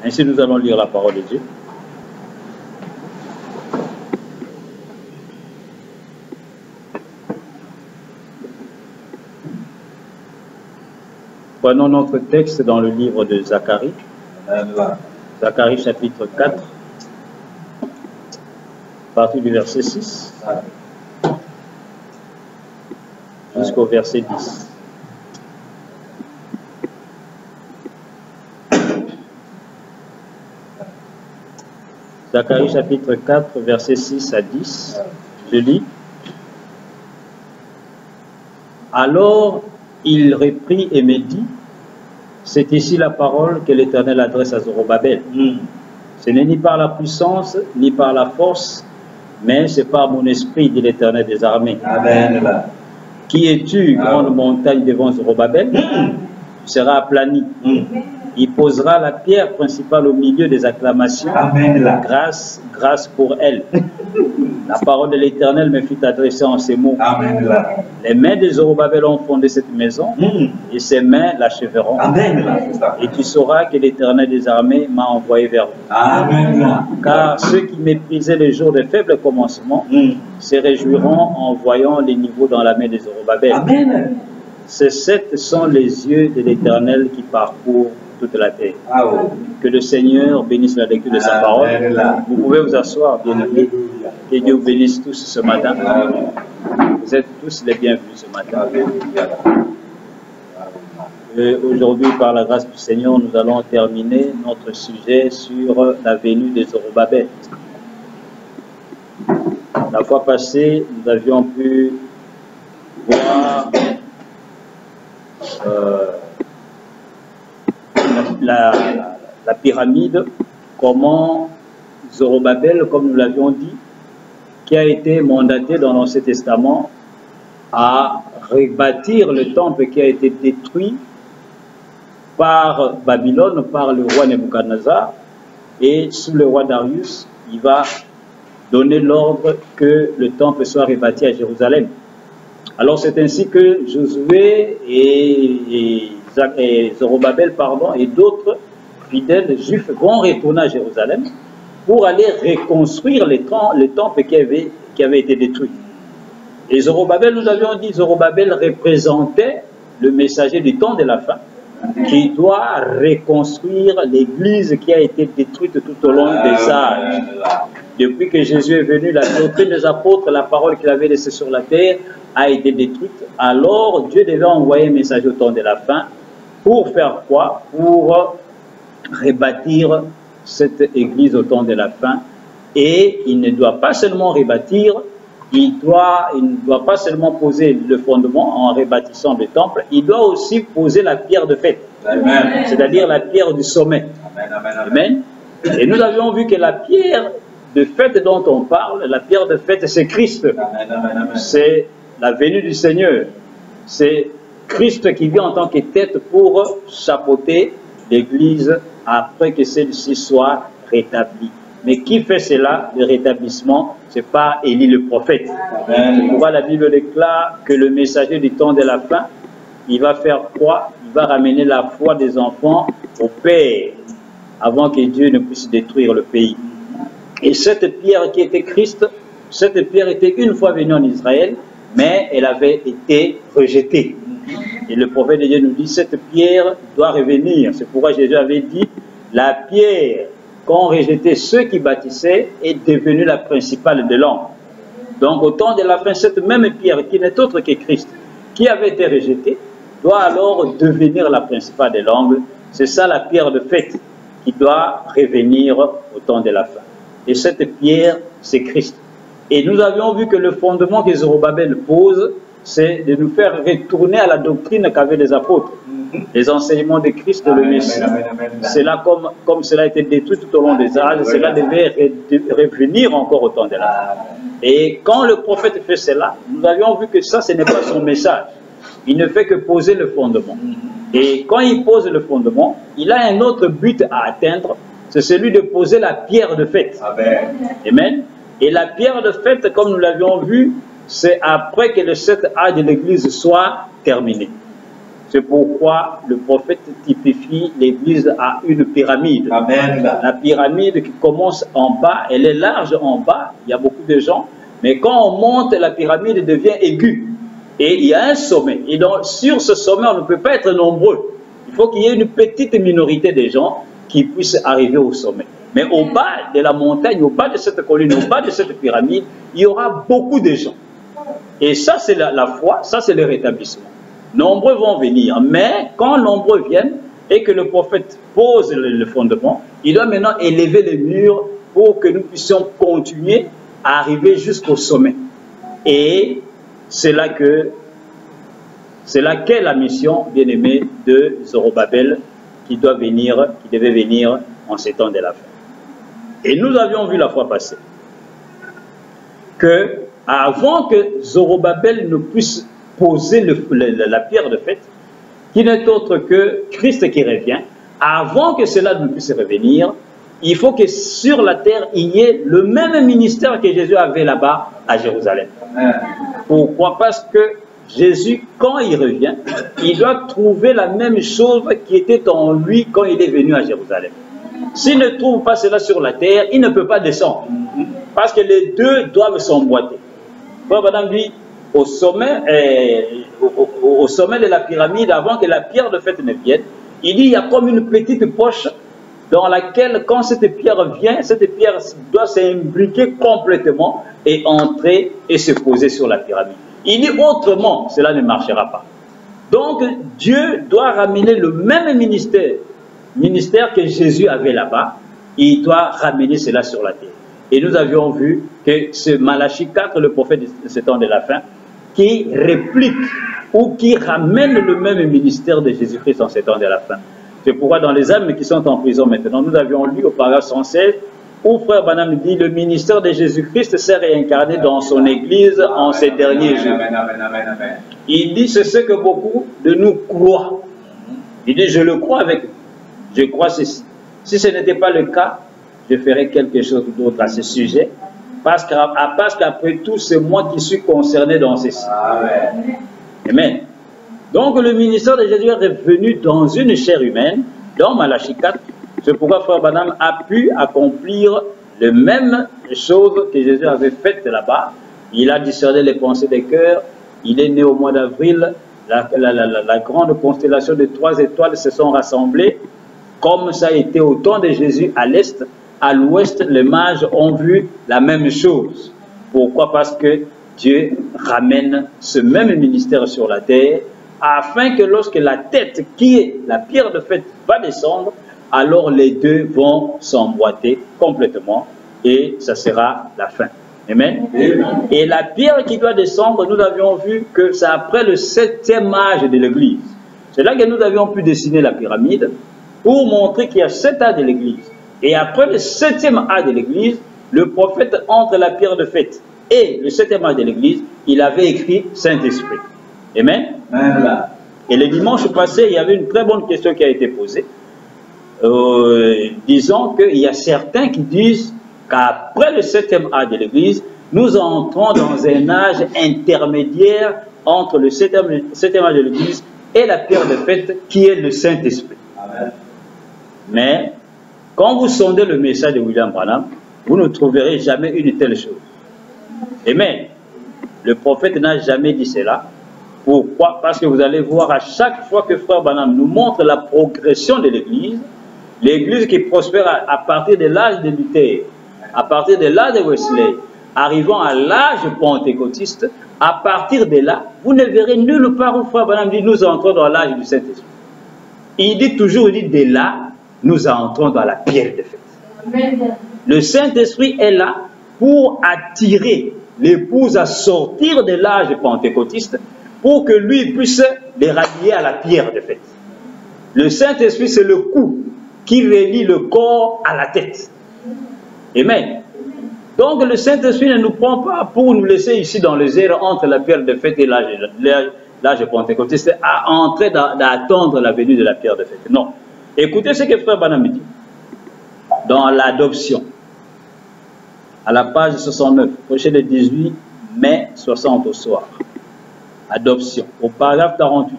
Ainsi, nous allons lire la parole de Dieu. Prenons notre texte dans le livre de Zacharie. Zacharie chapitre 4, à partir du verset 6 jusqu'au verset 10. Zacharie chapitre 4, verset 6 à 10. Je lis. Alors il reprit et me dit, c'est ici la parole que l'Éternel adresse à Zorobabel. Ce n'est ni par la puissance, ni par la force, mais c'est par mon esprit, dit l'Éternel des armées. Amen. Qui es-tu, grande montagne devant Zorobabel? Tu seras aplani. Il posera la pierre principale au milieu des acclamations. Amen. Grâce, grâce pour elle. La parole de l'Éternel me fut adressée en ces mots. Amen. Les mains de Zorobabel ont fondé cette maison, et ses mains l'achèveront. Amen. Et tu sauras que l'Éternel des armées m'a envoyé vers vous. Amen. Car ceux qui méprisaient les jours de faible commencement se réjouiront en voyant les niveaux dans la main de Zorobabel. Amen. Ces sept sont les yeux de l'Éternel qui parcourent toute la terre. Que le Seigneur bénisse la lecture de sa parole. Vous pouvez vous asseoir, bien-aimés. Que Dieu vous bénisse tous ce matin. Vous êtes tous les bienvenus ce matin. Aujourd'hui, par la grâce du Seigneur, nous allons terminer notre sujet sur la venue des Zorobabel. La fois passée, nous avions pu voir la pyramide, comment Zorobabel, comme nous l'avions dit, qui a été mandaté dans l'Ancien Testament à rebâtir le temple qui a été détruit par Babylone, par le roi Nebuchadnezzar, et sous le roi Darius, il va donner l'ordre que le temple soit rebâti à Jérusalem. Alors c'est ainsi que Josué et Zorobabel, et d'autres fidèles juifs vont retourner à Jérusalem pour aller reconstruire le temple qui avait été détruit. Et Zorobabel, nous avions dit, Zorobabel représentait le messager du temps de la fin qui doit reconstruire l'église qui a été détruite tout au long des âges. Depuis que Jésus est venu, la doctrine des apôtres, la parole qu'il avait laissée sur la terre a été détruite. Alors Dieu devait envoyer un messager au temps de la fin pour faire quoi? Pour rebâtir cette église au temps de la fin. Et il ne doit pas seulement rebâtir, il ne doit pas seulement poser le fondement en rebâtissant le temple, il doit aussi poser la pierre de fête, c'est-à-dire la pierre du sommet. Amen. Et nous avions vu que la pierre de fête dont on parle, la pierre de fête, c'est Christ. C'est la venue du Seigneur. C'est Christ qui vient en tant que tête pour chapeauter l'église après que celle-ci soit rétablie. Mais qui fait cela, le rétablissement? C'est pas Élie le prophète. Pourquoi la Bible déclare que le messager du temps de la fin, il va faire quoi? Il va ramener la foi des enfants au Père avant que Dieu ne puisse détruire le pays. Et cette pierre qui était Christ, cette pierre était une fois venue en Israël, mais elle avait été rejetée. Et le prophète de Dieu nous dit, cette pierre doit revenir. C'est pourquoi Jésus avait dit, la pierre qu'ont rejeté ceux qui bâtissaient est devenue la principale de l'angle. Donc au temps de la fin, cette même pierre qui n'est autre que Christ, qui avait été rejetée, doit alors devenir la principale de l'angle. C'est ça la pierre de fête qui doit revenir au temps de la fin. Et cette pierre, c'est Christ. Et nous avions vu que le fondement que Zorobabel pose, c'est de nous faire retourner à la doctrine qu'avaient les apôtres. Les enseignements de Christ, le Messie. C'est là comme cela a été détruit tout au long des âges, cela devait revenir encore au temps de la fin. Et quand le prophète fait cela, nous avions vu que ça, ce n'est pas son message. Il ne fait que poser le fondement. Et quand il pose le fondement, il a un autre but à atteindre, c'est celui de poser la pierre de fête. Amen. Et la pierre de fête, comme nous l'avions vu, c'est après que le 7 âge de l'Église soit terminé. C'est pourquoi le prophète typifie l'Église à une pyramide. Amen. La pyramide qui commence en bas, elle est large en bas, il y a beaucoup de gens, mais quand on monte, la pyramide devient aiguë. Et il y a un sommet. Et donc, sur ce sommet, on ne peut pas être nombreux. Il faut qu'il y ait une petite minorité de gens qui puissent arriver au sommet. Mais au bas de la montagne, au bas de cette colline, au bas de cette pyramide, il y aura beaucoup de gens. Et ça, c'est la foi, ça, c'est le rétablissement. Nombreux vont venir, mais quand nombreux viennent et que le prophète pose le fondement, il doit maintenant élever les murs pour que nous puissions continuer à arriver jusqu'au sommet. Et c'est là qu'est la mission, bien aimée, de Zorobabel qui devait venir en ces temps de la fin. Et nous avions vu la fois passée que avant que Zorobabel ne puisse poser la pierre de fête, qui n'est autre que Christ qui revient, avant que cela ne puisse revenir, il faut que sur la terre, il y ait le même ministère que Jésus avait là-bas à Jérusalem. Pourquoi? Parce que Jésus, quand il revient, il doit trouver la même chose qui était en lui quand il est venu à Jérusalem. S'il ne trouve pas cela sur la terre, il ne peut pas descendre. Parce que les deux doivent s'emboîter. Madame dit, au sommet de la pyramide, avant que la pierre de fête ne vienne, il dit, il y a comme une petite poche dans laquelle, quand cette pierre vient, cette pierre doit s'imbriquer complètement et entrer et se poser sur la pyramide. Il dit, autrement, cela ne marchera pas. Donc, Dieu doit ramener le même ministère que Jésus avait là-bas, il doit ramener cela sur la terre. Et nous avions vu que c'est Malachie 4, le prophète de ce temps de la fin, qui réplique ou qui ramène le même ministère de Jésus-Christ en ce temps de la fin. C'est pourquoi dans les âmes qui sont en prison maintenant, nous avions lu au paragraphe 116, où Frère Branham dit, le ministère de Jésus-Christ s'est réincarné dans son Église en ces derniers jours. Il dit, c'est ce que beaucoup de nous croient. Il dit, je le crois avec vous. Je crois ceci. Si ce n'était pas le cas, je ferai quelque chose d'autre à ce sujet. Parce qu'après tout, c'est moi qui suis concerné dans ceci. Amen. Amen. Donc le ministère de Jésus est venu dans une chair humaine, dans Malachie 4. C'est pourquoi Frère Branham a pu accomplir les mêmes choses que Jésus avait faites là-bas. Il a discerné les pensées des cœurs. Il est né au mois d'avril. La grande constellation de 3 étoiles se sont rassemblées. Comme ça a été au temps de Jésus à l'est, à l'ouest, les mages ont vu la même chose. Pourquoi? Parce que Dieu ramène ce même ministère sur la terre, afin que lorsque la tête, qui est la pierre de fête, va descendre, alors les deux vont s'emboîter complètement et ça sera la fin. Amen. Et la pierre qui doit descendre, nous avions vu que c'est après le 7e âge de l'Église. C'est là que nous avions pu dessiner la pyramide pour montrer qu'il y a 7 âges de l'Église. Et après le 7e âge de l'Église, le prophète, entre la pierre de fête et le 7e âge de l'Église, il avait écrit Saint-Esprit. Amen. Amen. Et le dimanche passé, il y avait une très bonne question qui a été posée, disant qu'il y a certains qui disent qu'après le 7e âge de l'Église, nous entrons dans un âge intermédiaire entre le 7e âge de l'Église et la pierre de fête qui est le Saint-Esprit. Mais quand vous sondez le message de William Branham, vous ne trouverez jamais une telle chose. Amen. Le prophète n'a jamais dit cela. Pourquoi? Parce que vous allez voir à chaque fois que Frère Branham nous montre la progression de l'Église, l'Église qui prospère à partir de l'âge de Luther, à partir de l'âge de Wesley, arrivant à l'âge pentecôtiste, à partir de là, vous ne verrez nulle part où Frère Branham dit nous entrons dans l'âge du Saint-Esprit. Il dit toujours, il dit de là, nous entrons dans la pierre de fête. Amen. Le Saint-Esprit est là pour attirer l'épouse à sortir de l'âge pentecôtiste pour que lui puisse les rallier à la pierre de fête. Le Saint-Esprit, c'est le cou qui relie le corps à la tête. Amen. Donc le Saint-Esprit ne nous prend pas pour nous laisser ici dans les airs entre la pierre de fête et l'âge pentecôtiste à entrer d'attendre la venue de la pierre de fête. Non. Écoutez ce que Frère Branham dit dans l'adoption, à la page 69, projet le 18 mai 60 au soir. Adoption, au paragraphe 48.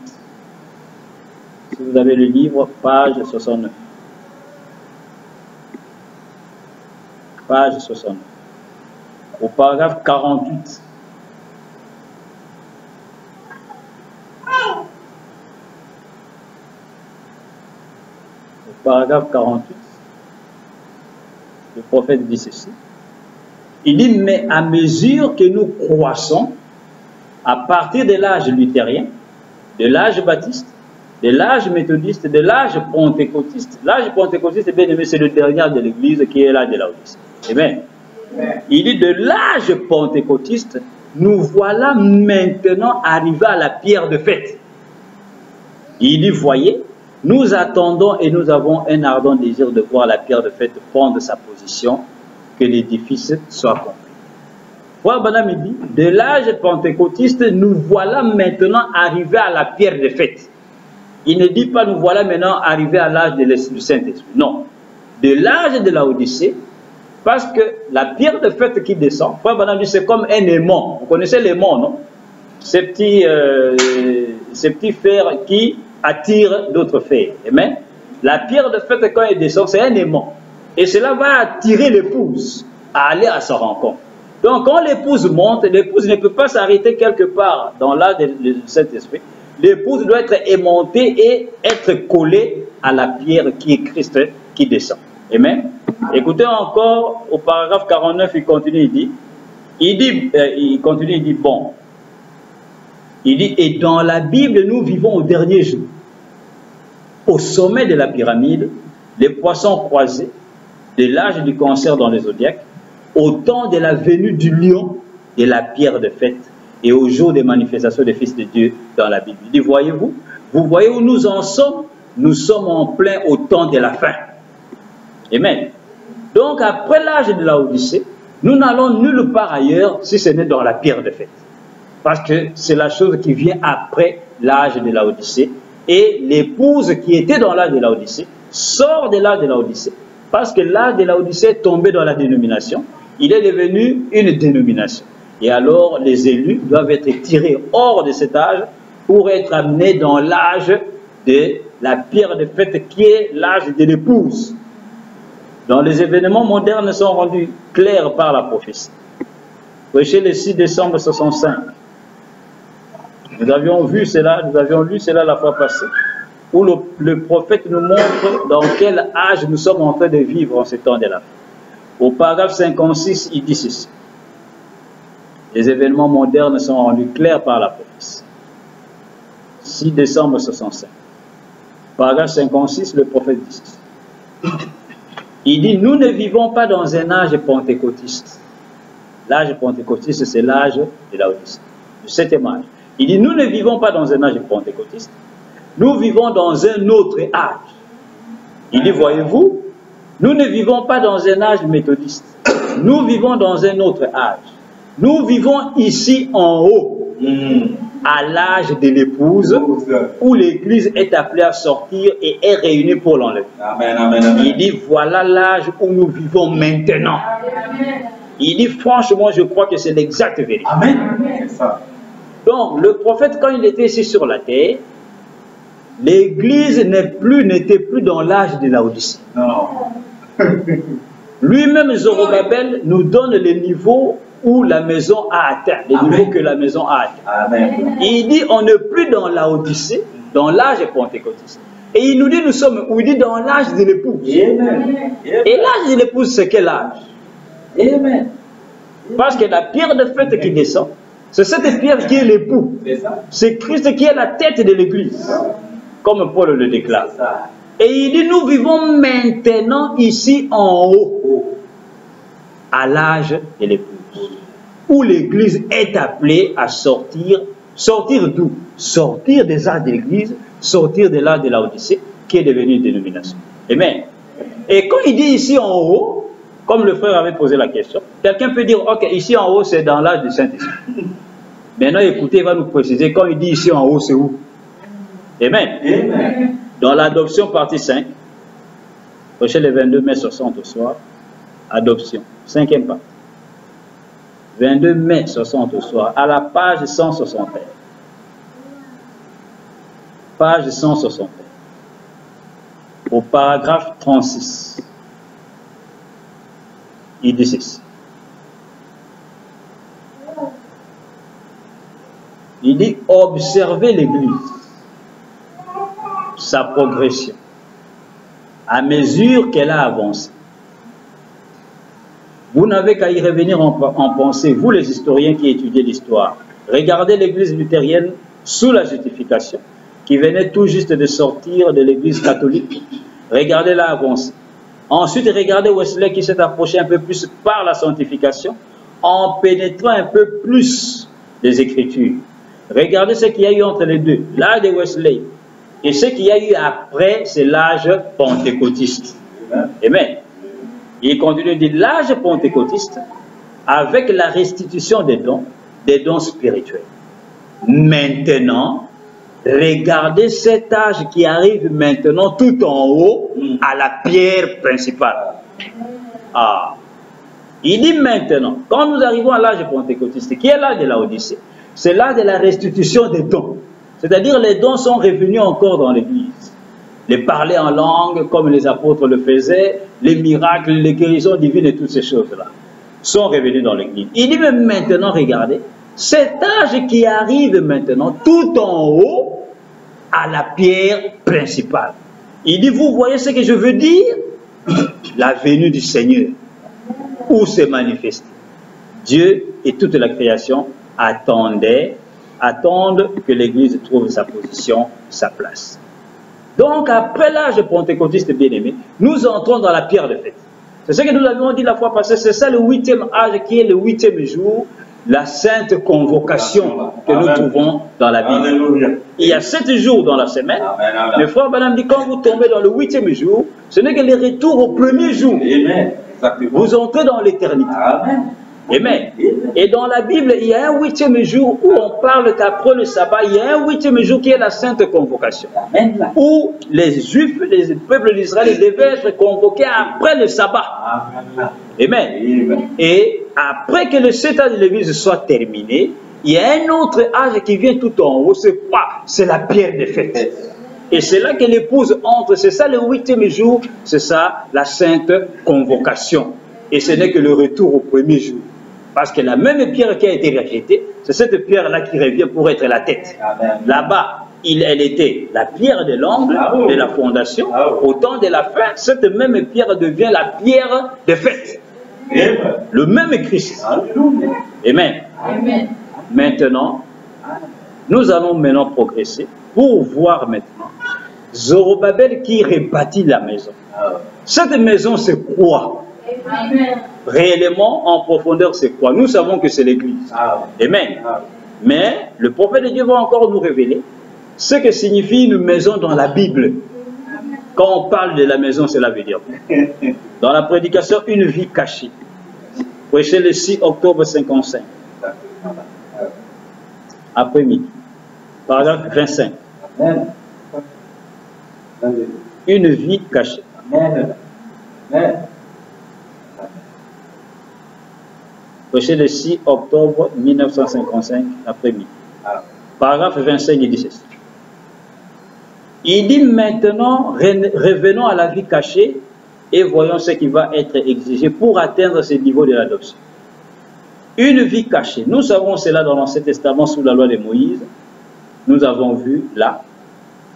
Si vous avez le livre, page 69. Page 69. Au paragraphe 48. Au paragraphe 48, le prophète dit ceci. Il dit, mais à mesure que nous croissons, à partir de l'âge luthérien, de l'âge baptiste, de l'âge méthodiste, de l'âge pentecôtiste. L'âge pentecôtiste, bien aimé, c'est le dernier de l'Église qui est l'âge de Laodicée. Amen. Il dit, de l'âge pentecôtiste, nous voilà maintenant arrivés à la pierre de fête. Il dit, voyez, nous attendons et nous avons un ardent désir de voir la pierre de fête prendre sa position, que l'édifice soit complet. Frère Branham dit, de l'âge pentecôtiste, nous voilà maintenant arrivés à la pierre de fête. Il ne dit pas nous voilà maintenant arrivés à l'âge du Saint-Esprit. Non. De l'âge de Laodicée, parce que la pierre de fête qui descend, Frère Branham dit, c'est comme un aimant. Vous connaissez l'aimant, non? Ces petits fers qui attirent d'autres fers. Amen. La pierre de fête, quand elle descend, c'est un aimant. Et cela va attirer l'épouse à aller à sa rencontre. Donc, quand l'épouse monte, l'épouse ne peut pas s'arrêter quelque part dans l'âge du Saint-Esprit. L'épouse doit être aimantée et être collée à la pierre qui est Christ qui descend. Amen. Écoutez encore au paragraphe 49, il continue, il dit, bon. Il dit, et dans la Bible, nous vivons au dernier jour. Au sommet de la pyramide, les poissons croisés, de l'âge du cancer dans les zodiaques, au temps de la venue du lion, de la pierre de fête, et au jour des manifestations des fils de Dieu dans la Bible. Il dit, voyez-vous, vous voyez où nous en sommes? Nous sommes en plein au temps de la fin. Amen. Donc, après l'âge de Laodicée, nous n'allons nulle part ailleurs si ce n'est dans la pierre de fête. Parce que c'est la chose qui vient après l'âge de Laodicée. Et l'épouse qui était dans l'âge de Laodicée sort de l'âge de Laodicée. Parce que l'âge de Laodicée est tombé dans la dénomination. Il est devenu une dénomination. Et alors, les élus doivent être tirés hors de cet âge pour être amenés dans l'âge de la pierre de fête qui est l'âge de l'épouse. Donc, les événements modernes sont rendus clairs par la prophétie. Prêché le 6 décembre 65. Nous avions vu cela, nous avions lu cela la fois passée, où le prophète nous montre dans quel âge nous sommes en train de vivre en ce temps de la fin. Au paragraphe 56, il dit ceci. Les événements modernes sont rendus clairs par la prophétie. 6 décembre 65. Paragraphe 56, le prophète dit ceci. Il dit, nous ne vivons pas dans un âge pentecôtiste. L'âge pentecôtiste, c'est l'âge de Laodicée, le 7e âge. Il dit, nous ne vivons pas dans un âge pentecôtiste, nous vivons dans un autre âge. Il dit, voyez-vous, nous ne vivons pas dans un âge méthodiste, nous vivons dans un autre âge. Nous vivons ici en haut, à l'âge de l'épouse, où l'Église est appelée à sortir et est réunie pour l'enlèvement. Il dit, voilà l'âge où nous vivons maintenant. Il dit, franchement, je crois que c'est l'exacte vérité. Amen. Donc, le prophète, quand il était ici sur la terre, l'Église n'était plus dans l'âge de Laodicée. Non. Lui-même, Zorobabel, nous donne le niveau où la maison a atteint, le niveau que la maison a atteint. Amen. Il dit, on n'est plus dans Laodicée, dans l'âge pentecôtiste. Et il nous dit, nous sommes où? Il dit, dans l'âge de l'épouse. Et l'âge de l'épouse, c'est quel âge? Amen. Parce que la pierre de fête qui descend, c'est cette pierre qui est l'époux. C'est Christ qui est la tête de l'Église, comme Paul le déclare. Et il dit, nous vivons maintenant ici en haut, à l'âge de l'épouse, où l'Église est appelée à sortir. Sortir d'où? Sortir des âges de l'Église, sortir de l'âge de Laodicée, qui est devenu une dénomination. Amen. Et quand il dit ici en haut, comme le frère avait posé la question, quelqu'un peut dire, ok, ici en haut, c'est dans l'âge du Saint-Esprit. Maintenant, écoutez, il va nous préciser, quand il dit ici en haut, c'est où? Amen. Amen. Dans l'adoption, partie 5, prochain le 22 mai 60 au soir, adoption, 5e partie. 22 mai 60 au soir, à la page 161. Page 161. au paragraphe 36. Il dit ceci. Il dit observez l'Église, sa progression, à mesure qu'elle a avancé. Vous n'avez qu'à y revenir en pensée, vous les historiens qui étudiez l'histoire. Regardez l'Église luthérienne sous la justification, qui venait tout juste de sortir de l'Église catholique. Regardez-la avancer. Ensuite, regardez Wesley qui s'est approché un peu plus par la sanctification, en pénétrant un peu plus les Écritures. Regardez ce qu'il y a eu entre les deux, l'âge de Wesley. Et ce qu'il y a eu après, c'est l'âge pentecôtiste. Amen. Il continue de dire l'âge pentecôtiste, avec la restitution des dons spirituels. Maintenant, regardez cet âge qui arrive maintenant tout en haut à la pierre principale. Ah. Il dit maintenant, quand nous arrivons à l'âge pentecôtiste, qui est l'âge de la Odyssée, c'est l'âge de la restitution des dons. C'est-à-dire les dons sont revenus encore dans l'Église. Les parler en langue, comme les apôtres le faisaient, les miracles, les guérisons divines et toutes ces choses-là sont revenus dans l'Église. Il dit même maintenant, regardez, cet âge qui arrive maintenant tout en haut à la pierre principale. Il dit, vous voyez ce que je veux dire? La venue du Seigneur, où s'est manifesté. Dieu et toute la création attendent que l'Église trouve sa position, sa place. Donc, après l'âge pentecôtiste bien-aimé, nous entrons dans la pierre de fête. C'est ce que nous avions dit la fois passée, c'est ça le 8e âge qui est le 8e jour, la sainte convocation que nous trouvons dans la Bible. Il y a 7 jours dans la semaine. Le frère Branham dit, quand vous tombez dans le 8e jour, ce n'est que le retour au premier jour. Vous entrez dans l'éternité. Amen. Et dans la Bible, il y a un 8e jour où on parle qu'après le sabbat, il y a un 8e jour qui est la sainte convocation. Où les Juifs, les peuples d'Israël devaient être convoqués après le sabbat. Amen. Et après que le 7 âge de l'Église soit terminé, il y a un autre âge qui vient tout en haut. C'est quoi? C'est la pierre de fête. Et c'est là que l'épouse entre. C'est ça le 8e jour. C'est ça la sainte convocation. Et ce n'est que le retour au premier jour. Parce que la même pierre qui a été rajetée, c'est cette pierre-là qui revient pour être la tête. Là-bas, elle était la pierre de l'angle, de la fondation. Au temps de la fin, cette même pierre devient la pierre de fête. Le même Christ. Amen. Maintenant, nous allons maintenant progresser pour voir maintenant Zorobabel qui rebâtit la maison. Cette maison, c'est quoi? Réellement, en profondeur, c'est quoi? Nous savons que c'est l'Église. Amen. Mais le prophète de Dieu va encore nous révéler ce que signifie une maison dans la Bible. Quand on parle de la maison, cela veut dire dans la prédication, une vie cachée. Prêché le 6 octobre 55. Après-midi. Paragraphe 25. Une vie cachée. Prêché le 6 octobre 1955, après-midi. Paragraphe 25, il dit ceci. Il dit maintenant, revenons à la vie cachée et voyons ce qui va être exigé pour atteindre ce niveau de l'adoption. Une vie cachée. Nous savons cela dans l'Ancien Testament sous la loi de Moïse. Nous avons vu là.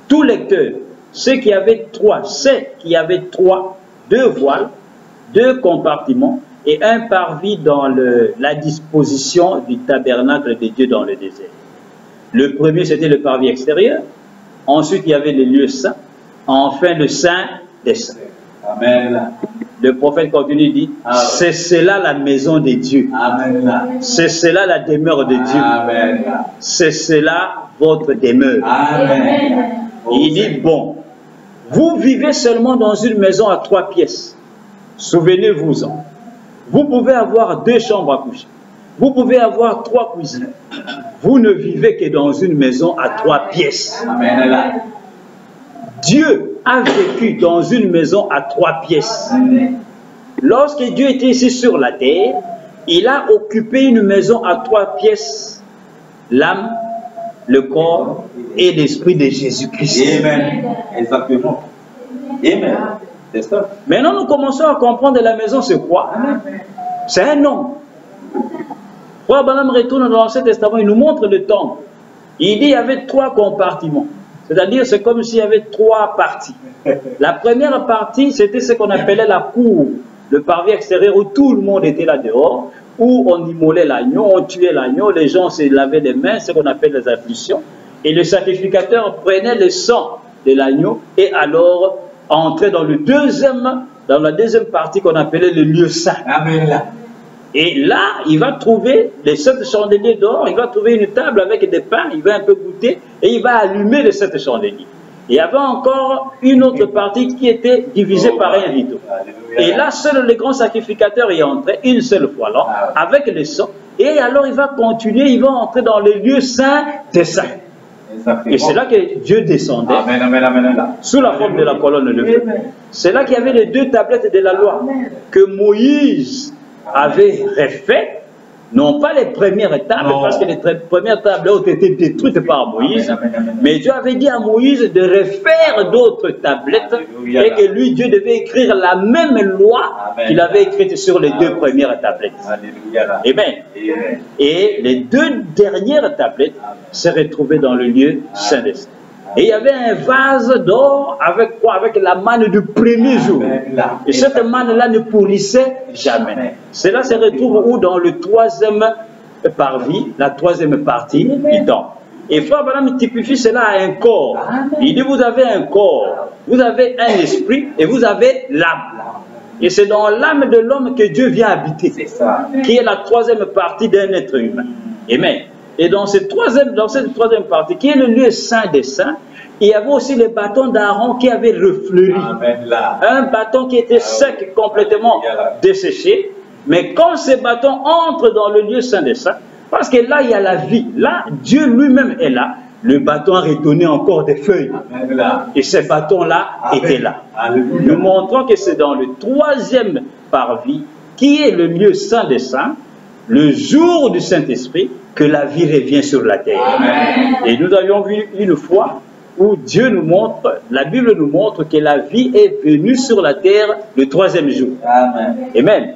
Tout lecteur, ceux qui avaient deux voiles, 2 compartiments, et un parvis dans la disposition du tabernacle de Dieu dans le désert. Le premier, c'était le parvis extérieur. Ensuite, il y avait les lieux saints. Enfin, le saint des saints. Amen. Le prophète continue, dit, c'est cela la maison de Dieu. C'est cela la demeure de Dieu. C'est cela votre demeure. Amen. Il dit, bon, vous vivez seulement dans une maison à 3 pièces. Souvenez-vous-en. Vous pouvez avoir 2 chambres à coucher. Vous pouvez avoir 3 cuisines. Vous ne vivez que dans une maison à 3 pièces. Amen. Dieu a vécu dans une maison à 3 pièces. Amen. Lorsque Dieu était ici sur la terre, il a occupé une maison à 3 pièces. L'âme, le corps et l'esprit de Jésus-Christ. Amen. Exactement. Amen. C'est ça. Maintenant, nous commençons à comprendre la maison, c'est quoi? C'est un homme. Frère Branham retourne dans l'Ancien Testament, il nous montre le temple. Il dit qu'il y avait 3 compartiments. C'est-à-dire, c'est comme s'il y avait 3 parties. La première partie, c'était ce qu'on appelait la cour, le parvis extérieur où tout le monde était là dehors, où on immolait l'agneau, on tuait l'agneau, les gens se lavaient les mains, ce qu'on appelle les ablutions, et le sacrificateur prenait le sang de l'agneau et alors entrait dans la deuxième partie qu'on appelait le lieu saint. Amen. Et là, il va trouver les 7 chandeliers d'or, il va trouver une table avec des pains, il va un peu goûter et il va allumer les 7 chandeliers. Il y avait encore une autre partie qui était divisée par un rideau. Et là, seul le grand sacrificateur y est entré une seule fois là, avec le sang. Et alors, il va continuer, il va entrer dans le lieu saint des saints. Et c'est là que Dieu descendait sous la forme de la colonne de feu. C'est là qu'il y avait les 2 tablettes de la loi que Moïse avait refait, non pas les premières tables, parce que les premières tables ont été détruites par Moïse, mais Dieu avait dit à Moïse de refaire d'autres tablettes et que lui, Dieu devait écrire la même loi qu'il avait écrite sur les 2 premières tablettes. Amen. Et les 2 dernières tablettes se retrouvaient dans le lieu saint des saints. Et il y avait un vase d'or avec quoi? Avec la manne du premier jour. Et cette manne-là ne pourrissait jamais. Cela se retrouve où? Dans le 3e parvis, la 3e partie du temple. Et Frère Branham typifie cela à un corps. Il dit, vous avez un corps, vous avez un esprit et vous avez l'âme. Et c'est dans l'âme de l'homme que Dieu vient habiter, qui est la 3e partie d'un être humain. Amen. Et dans cette 3e partie, qui est le lieu saint des saints, il y avait aussi le bâton d'Aaron qui avait refleuri. Un bâton qui était sec, complètement desséché. Mais quand ce bâton entre dans le lieu saint des saints, parce que là, il y a la vie. Là, Dieu lui-même est là. Le bâton a redonné encore des feuilles. Et ce bâton-là était là. Nous montrons que c'est dans le 3e parvis, qui est le lieu saint des saints, le jour du Saint-Esprit, que la vie revient sur la terre. Amen. Et nous avions vu une fois où Dieu nous montre, la Bible nous montre que la vie est venue sur la terre le 3e jour. Amen. Amen.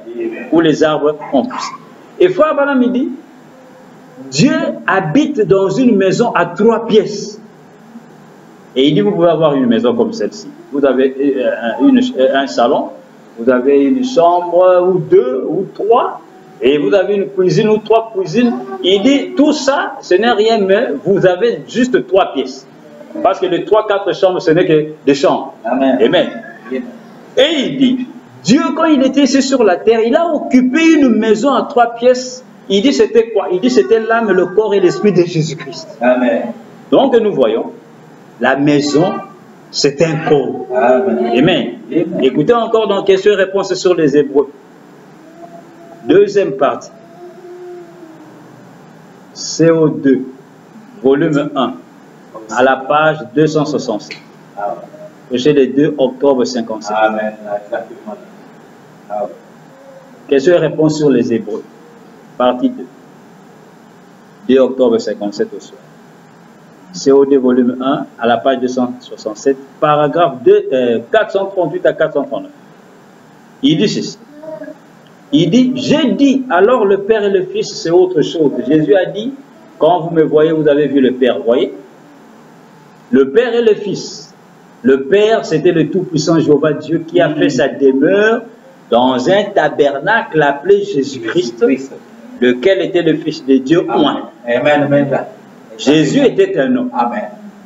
Où les arbres ont poussé. Et Frère Branham dit, Dieu habite dans une maison à 3 pièces. Et il dit, vous pouvez avoir une maison comme celle-ci. Vous avez un salon, vous avez une chambre ou 2 ou 3. Et vous avez une cuisine ou 3 cuisines. Il dit, tout ça, ce n'est rien, mais vous avez juste 3 pièces. Parce que les 3-4 chambres, ce n'est que des chambres. Amen. Amen. Et il dit, Dieu, quand il était ici sur la terre, il a occupé une maison à 3 pièces. Il dit, c'était quoi? Il dit, c'était l'âme, le corps et l'esprit de Jésus-Christ. Amen. Donc, nous voyons, la maison, c'est un corps. Amen. Amen. Amen. Écoutez encore dans questions et réponses sur les Hébreux. 2e partie. CO2, volume 1, à la page 267. Chez les 2 octobre 57. Amen. Questions et réponses sur les Hébreux. Partie 2. 2 octobre 57 au soir. CO2, volume 1, à la page 267, paragraphe 438 à 439. Il dit ceci. Il dit, j'ai dit, alors le Père et le Fils, c'est autre chose. Jésus a dit, quand vous me voyez, vous avez vu le Père. Vous voyez? Le Père et le Fils. Le Père, c'était le Tout-Puissant Jéhovah Dieu qui a fait sa demeure dans un tabernacle appelé Jésus-Christ, lequel était le Fils de Dieu oint. Amen. Jésus était un homme. Amen.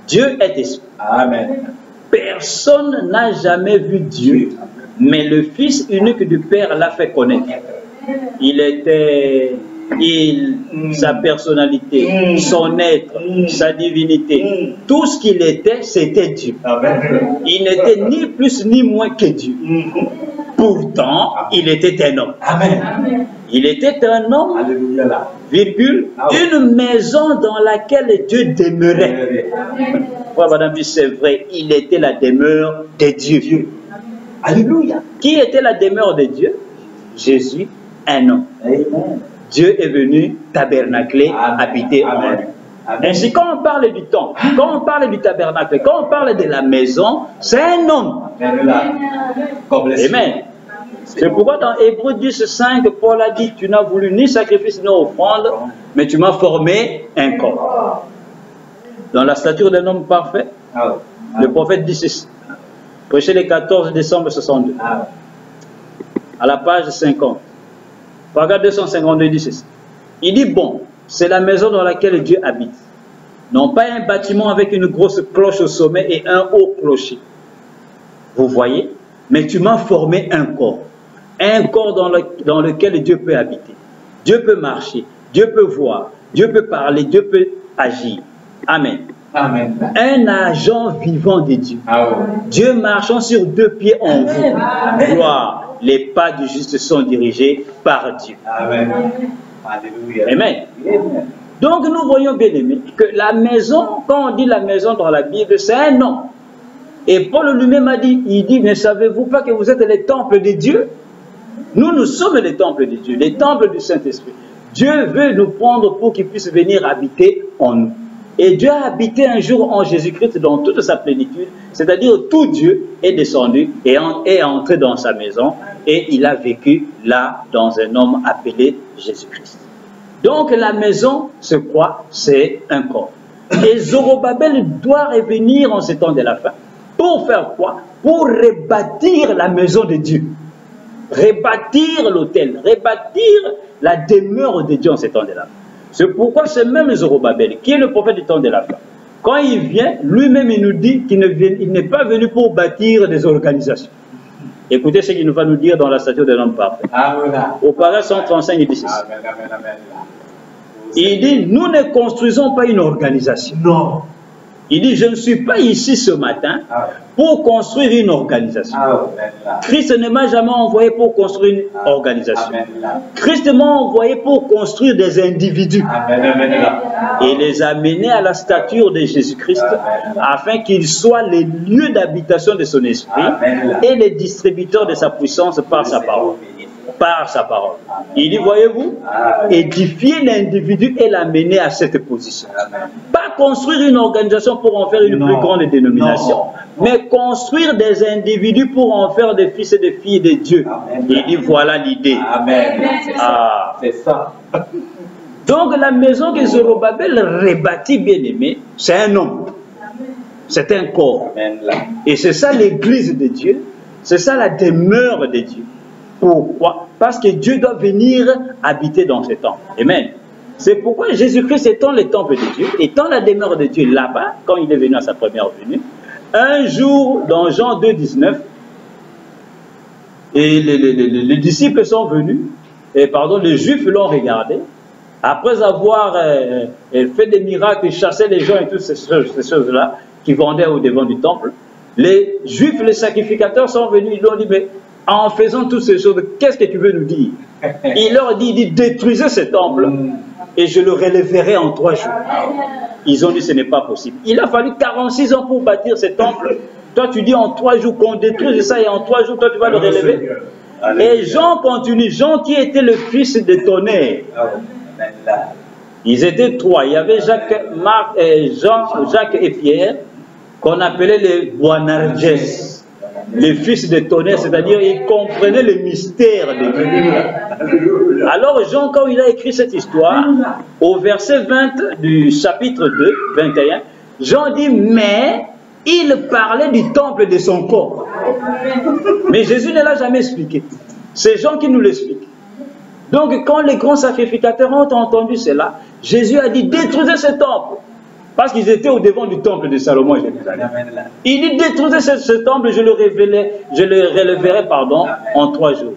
Dieu est esprit. Amen. Personne n'a jamais vu Dieu. Mais le Fils unique du Père l'a fait connaître. Sa personnalité, son être, sa divinité, tout ce qu'il était, c'était Dieu. Il n'était ni plus ni moins que Dieu. Pourtant, il était un homme. Amen. Il était un homme, virgule, une maison dans laquelle Dieu demeurait. Madame dit, c'est vrai, il était la demeure de Dieu. Alléluia. Qui était la demeure de Dieu? Jésus, un homme. Amen. Dieu est venu tabernacler, habiter en nous. Amen. Ainsi, quand on parle du temple, quand on parle du tabernacle, quand on parle de la maison, c'est un homme. Comme les Amen. C'est pourquoi dans Hébreux 10:5, Paul a dit, tu n'as voulu ni sacrifice ni offrande, mais tu m'as formé un corps. Dans la stature d'un homme parfait, le prophète dit ceci, prêché le 14 décembre 62, à la page 50. Paragraphe 252 dit ceci. Il dit, bon, c'est la maison dans laquelle Dieu habite. Non pas un bâtiment avec une grosse cloche au sommet et un haut clocher. Vous voyez? Mais tu m'as formé un corps. Un corps dans lequel Dieu peut habiter. Dieu peut marcher. Dieu peut voir. Dieu peut parler. Dieu peut agir. Amen. Amen. Un agent vivant de Dieu. Dieu marchant sur deux pieds en vous. Gloire. Les pas du juste sont dirigés par Dieu. Amen. Alléluia. Amen. Donc nous voyons bien aimé que la maison, quand on dit la maison dans la Bible, c'est un nom. Et Paul lui-même a dit, il dit, ne savez-vous pas que vous êtes les temples de Dieu? Nous sommes les temples de Dieu, les temples du Saint-Esprit. Dieu veut nous prendre pour qu'il puisse venir habiter en nous. Et Dieu a habité un jour en Jésus-Christ dans toute sa plénitude, c'est-à-dire tout Dieu est descendu et est entré dans sa maison et il a vécu là dans un homme appelé Jésus-Christ. Donc la maison, c'est quoi? C'est un corps. Et Zorobabel doit revenir en ces temps de la fin. Pour faire quoi? Pour rebâtir la maison de Dieu. Rebâtir l'autel, rebâtir la demeure de Dieu en ces temps de la fin. C'est pourquoi ce même Zorobabel, qui est le prophète du temps de la fin, quand il vient, lui-même il nous dit qu'il n'est pas venu pour bâtir des organisations. Écoutez ce qu'il va nous dire dans la stature de l'homme parfait. Au paragraphe 135, il dit ceci. Il dit, nous ne construisons pas une organisation. Non. Il dit, je ne suis pas ici ce matin pour construire une organisation. Christ ne m'a jamais envoyé pour construire une organisation. Christ m'a envoyé pour construire des individus et les amener à la stature de Jésus-Christ afin qu'ils soient les lieux d'habitation de son esprit et les distributeurs de sa puissance par sa parole. Par sa parole. Il dit, voyez-vous, édifier l'individu et l'amener à cette position. Pas construire une organisation pour en faire une plus grande dénomination, mais construire des individus pour en faire des fils et des filles de Dieu. Il dit, voilà l'idée. C'est ça. Donc la maison que Zorobabel rebâtit, bien aimé, c'est un homme. C'est un corps. Et c'est ça l'église de Dieu. C'est ça la demeure de Dieu. Pourquoi? Parce que Dieu doit venir habiter dans ce temple. Amen. C'est pourquoi Jésus-Christ étant le temple de Dieu, étant la demeure de Dieu là-bas, quand il est venu à sa première venue, un jour, dans Jean 2,19, et les disciples sont venus, et pardon, les Juifs l'ont regardé, après avoir fait des miracles, chassé les gens et toutes ces choses-là, qui vendaient au devant du temple, les Juifs, les sacrificateurs sont venus, ils lui ont dit, mais en faisant toutes ces choses, qu'est-ce que tu veux nous dire? Il leur dit, détruisez ce temple et je le relèverai en 3 jours. Ils ont dit, ce n'est pas possible. Il a fallu 46 ans pour bâtir ce temple. Toi, tu dis en 3 jours qu'on détruise ça et en 3 jours, toi, tu vas le relever. Et Jean continue. Jean qui était le fils de Tonnerre. Ils étaient 3. Il y avait Jacques, Marc, Jean, Jacques et Pierre, qu'on appelait les Boanerges. Les fils de Tonnerre, c'est-à-dire ils comprenaient le mystère de Dieu. Alors Jean, quand il a écrit cette histoire, au verset 20 du chapitre 2, 21, Jean dit, mais il parlait du temple de son corps. Mais Jésus ne l'a jamais expliqué. C'est Jean qui nous l'explique. Donc quand les grands sacrificateurs ont entendu cela, Jésus a dit, détruisez ce temple. Parce qu'ils étaient au devant du temple de Salomon à Jérusalem. Il dit, détruisez ce temple, je le relèverai en 3 jours.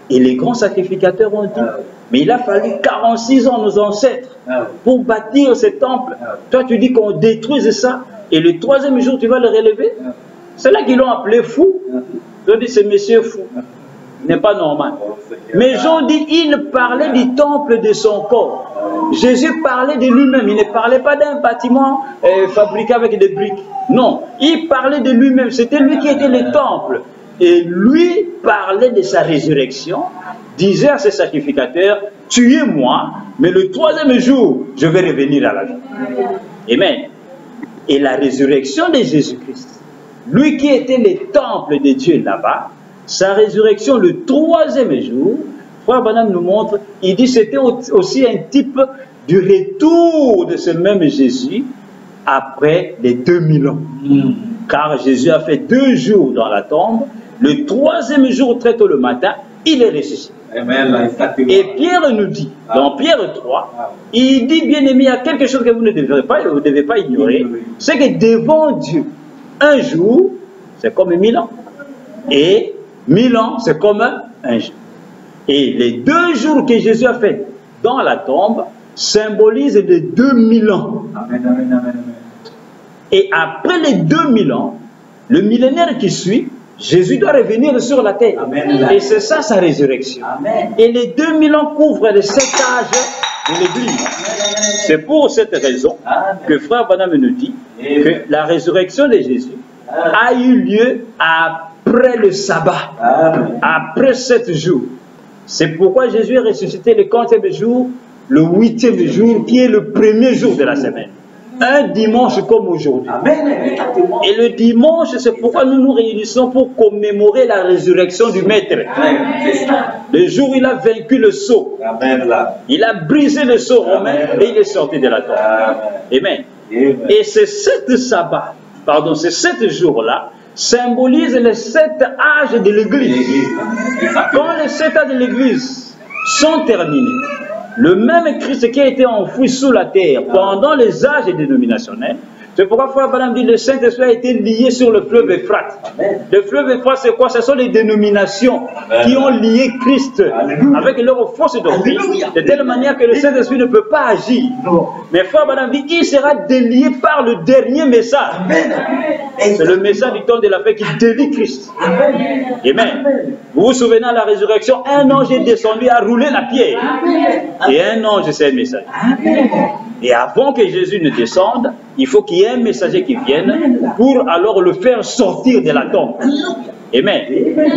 Et les grands sacrificateurs ont dit, mais il a fallu 46 ans nos ancêtres pour bâtir ce temple. Toi tu dis qu'on détruise ça, et le 3e jour tu vas le relever. C'est là qu'ils l'ont appelé fou. Ils ont dit, c'est monsieur fou. Il n'est pas normal. Mais Jean dit, il parlait du temple de son corps. Jésus parlait de lui-même. Il ne parlait pas d'un bâtiment fabriqué avec des briques. Non, il parlait de lui-même. C'était lui qui était le temple. et lui parlait de sa résurrection, disait à ses sacrificateurs, tuez-moi, mais le troisième jour, je vais revenir à la vie. Amen. Et la résurrection de Jésus-Christ, lui qui était le temple de Dieu là-bas, sa résurrection le troisième jour, Frère Branham nous montre, il dit c'était aussi un type du retour de ce même Jésus après les 2000 ans. Car Jésus a fait 2 jours dans la tombe, le troisième jour très tôt le matin, il est ressuscité. Et Pierre nous dit, dans Pierre 3, il dit, bien aimé, il y a quelque chose que vous ne devez pas ignorer, c'est que devant Dieu, un jour, c'est comme 1000 ans. Et 1000 ans, c'est comme un jour. Et les 2 jours que Jésus a fait dans la tombe symbolisent les 2000 ans. Et après les 2000 ans, le millénaire qui suit, Jésus doit revenir sur la terre. Et c'est ça sa résurrection. Et les 2000 ans couvrent les 7 âges de l'Église. C'est pour cette raison que Frère Branham nous dit que la résurrection de Jésus a eu lieu après le sabbat, après 7 jours. C'est pourquoi Jésus est ressuscité le 40e jour, le 8e jour, qui est le premier jour de la semaine. Un dimanche comme aujourd'hui. Et le dimanche, c'est pourquoi nous nous réunissons pour commémorer la résurrection du Maître. Le jour où il a vaincu le sceau. Il a brisé le sceau romain et il est sorti de la tombe. Amen. Et ces 7 sabbats, pardon, ces 7 jours-là, symbolisent les 7 âges de l'Église. Quand les 7 âges de l'Église sont terminés, le même Christ qui a été enfoui sous la terre pendant les âges dénominationnels, c'est pourquoi Frère Branham dit que le Saint-Esprit a été lié sur le fleuve Euphrate. Le fleuve Euphrate, c'est quoi? Ce sont les dénominations qui ont lié Christ avec leur fausse doctrine, de telle manière que le Saint-Esprit ne peut pas agir. Mais Frère Branham dit qu'il sera délié par le dernier message. C'est le message du temps de la fin qui délie Christ. Amen. Vous vous souvenez à la résurrection, un ange est descendu à rouler la pierre. Et un ange, c'est un message. Et avant que Jésus ne descende, il faut qu'il y ait un messager qui vienne pour alors le faire sortir de la tombe. Amen.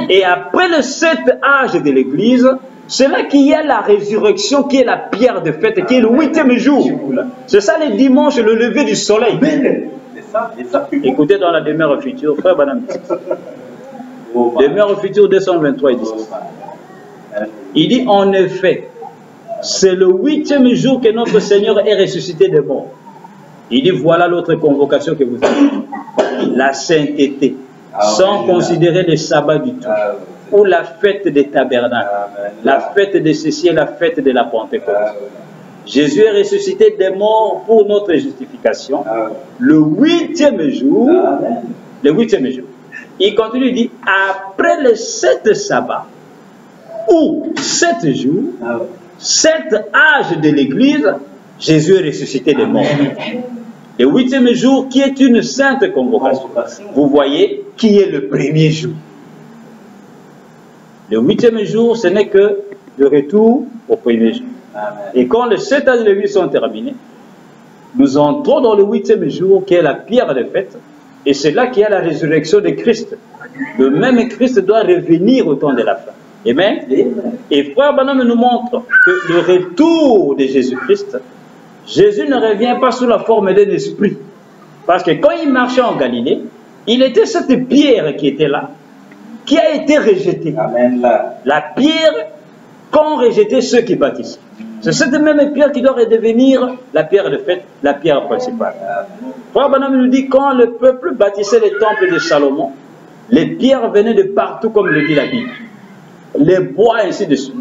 Et après le 7 âge de l'Église, c'est là qu'il y a la résurrection qui est la pierre de fête, qui est le 8e jour. C'est ça les dimanches, le lever du soleil. Écoutez dans la demeure future, Frère Branham. Demeure future 223, il dit en effet, c'est le 8e jour que notre Seigneur est ressuscité des morts. Il dit voilà l'autre convocation que vous avez. La sainteté, sans considérer le sabbat du tout, ou la fête des tabernacles, la fête de ceci et la fête de la Pentecôte. Jésus est ressuscité des morts pour notre justification. Le 8e jour, le 8e jour. Il continue, il dit après les 7 sabbats, ou 7 jours, 7 âges de l'Église, Jésus est ressuscité des morts. Le 8e jour, qui est une sainte convocation. Vous voyez qui est le premier jour. Le 8e jour, ce n'est que le retour au premier jour. Et quand les 7 âges de l'Église sont terminés, nous entrons dans le 8e jour, qui est la pierre de fête, et c'est là qu'il y a la résurrection de Christ. Le même Christ doit revenir au temps de la fin. Amen. Et Frère Branham nous montre que le retour de Jésus-Christ, Jésus ne revient pas sous la forme d'un esprit. Parce que quand il marchait en Galilée, il était cette pierre qui était là, qui a été rejetée. La pierre qu'ont rejeté ceux qui bâtissent. C'est cette même pierre qui doit redevenir la pierre de fête, la pierre principale. Frère Branham nous dit quand le peuple bâtissait les temples de Salomon, les pierres venaient de partout, comme le dit la Bible. Les bois, ainsi de suite.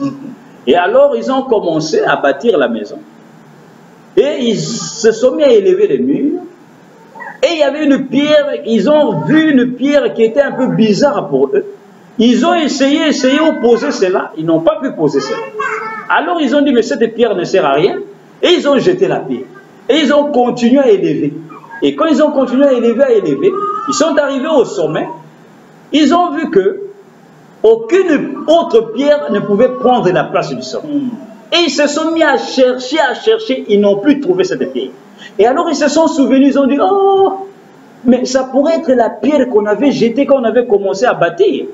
Et alors, ils ont commencé à bâtir la maison. Et ils se sont mis à élever les murs. Et il y avait une pierre, ils ont vu une pierre qui était un peu bizarre pour eux. Ils ont essayé de poser cela. Ils n'ont pas pu poser cela. Alors, ils ont dit, mais cette pierre ne sert à rien. Et ils ont jeté la pierre. Et ils ont continué à élever. Et quand ils ont continué à élever, ils sont arrivés au sommet. Ils ont vu que aucune autre pierre ne pouvait prendre la place du sol. Et ils se sont mis à chercher, ils n'ont plus trouvé cette pierre. Et alors ils se sont souvenus, ils ont dit, oh, mais ça pourrait être la pierre qu'on avait jetée quand on avait commencé à bâtir.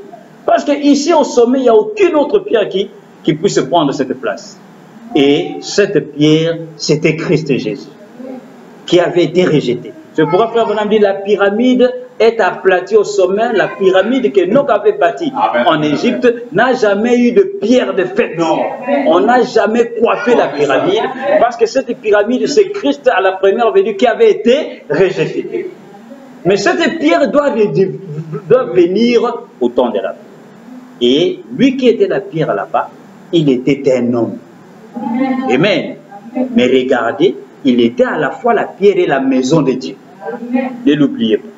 Parce qu'ici au sommet, il n'y a aucune autre pierre qui puisse prendre cette place. Et cette pierre, c'était Christ Jésus, qui avait été rejeté. C'est pourquoi Frère Branham dit la pyramide est aplatie au sommet. La pyramide que Noé avait bâtie en Égypte n'a jamais eu de pierre de fête. On n'a jamais coiffé la pyramide parce que cette pyramide, c'est Christ à la première venue qui avait été rejeté. Mais cette pierre doit venir au temps de la vie. Et lui qui était la pierre là-bas, il était un homme. Amen. Mais regardez, il était à la fois la pierre et la maison de Dieu. Ne l'oubliez pas.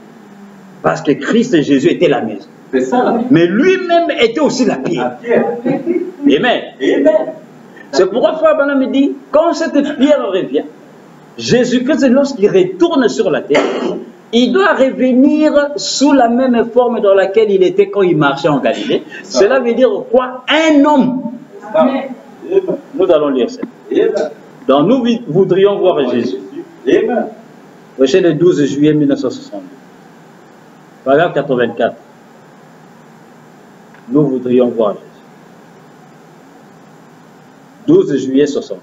Parce que Christ Jésus était la maison. C'est ça. Mais lui-même était aussi la pierre. Amen. C'est pourquoi Frère Branham me dit, quand cette pierre revient, Jésus-Christ, lorsqu'il retourne sur la terre, il doit revenir sous la même forme dans laquelle il était quand il marchait en Galilée. Cela veut dire quoi? Un homme. Nous allons lire ça. Donc nous voudrions voir Jésus. Verset le 12 juillet 1962. Paragraphe 84. Nous voudrions voir Jésus. 12 juillet 60.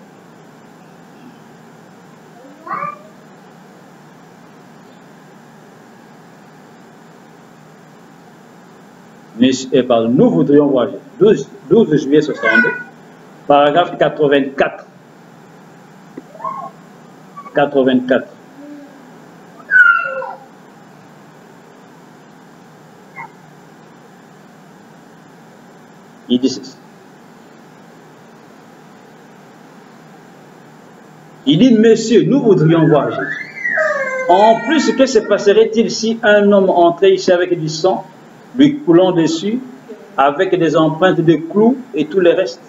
Pardon, nous voudrions voir Jésus. 12 juillet 62. Paragraphe 84. 84. Il dit ceci. Il dit, Monsieur, nous voudrions voir Jésus. En plus, que se passerait-il si un homme entrait ici avec du sang, lui coulant dessus, avec des empreintes de clous et tout le reste?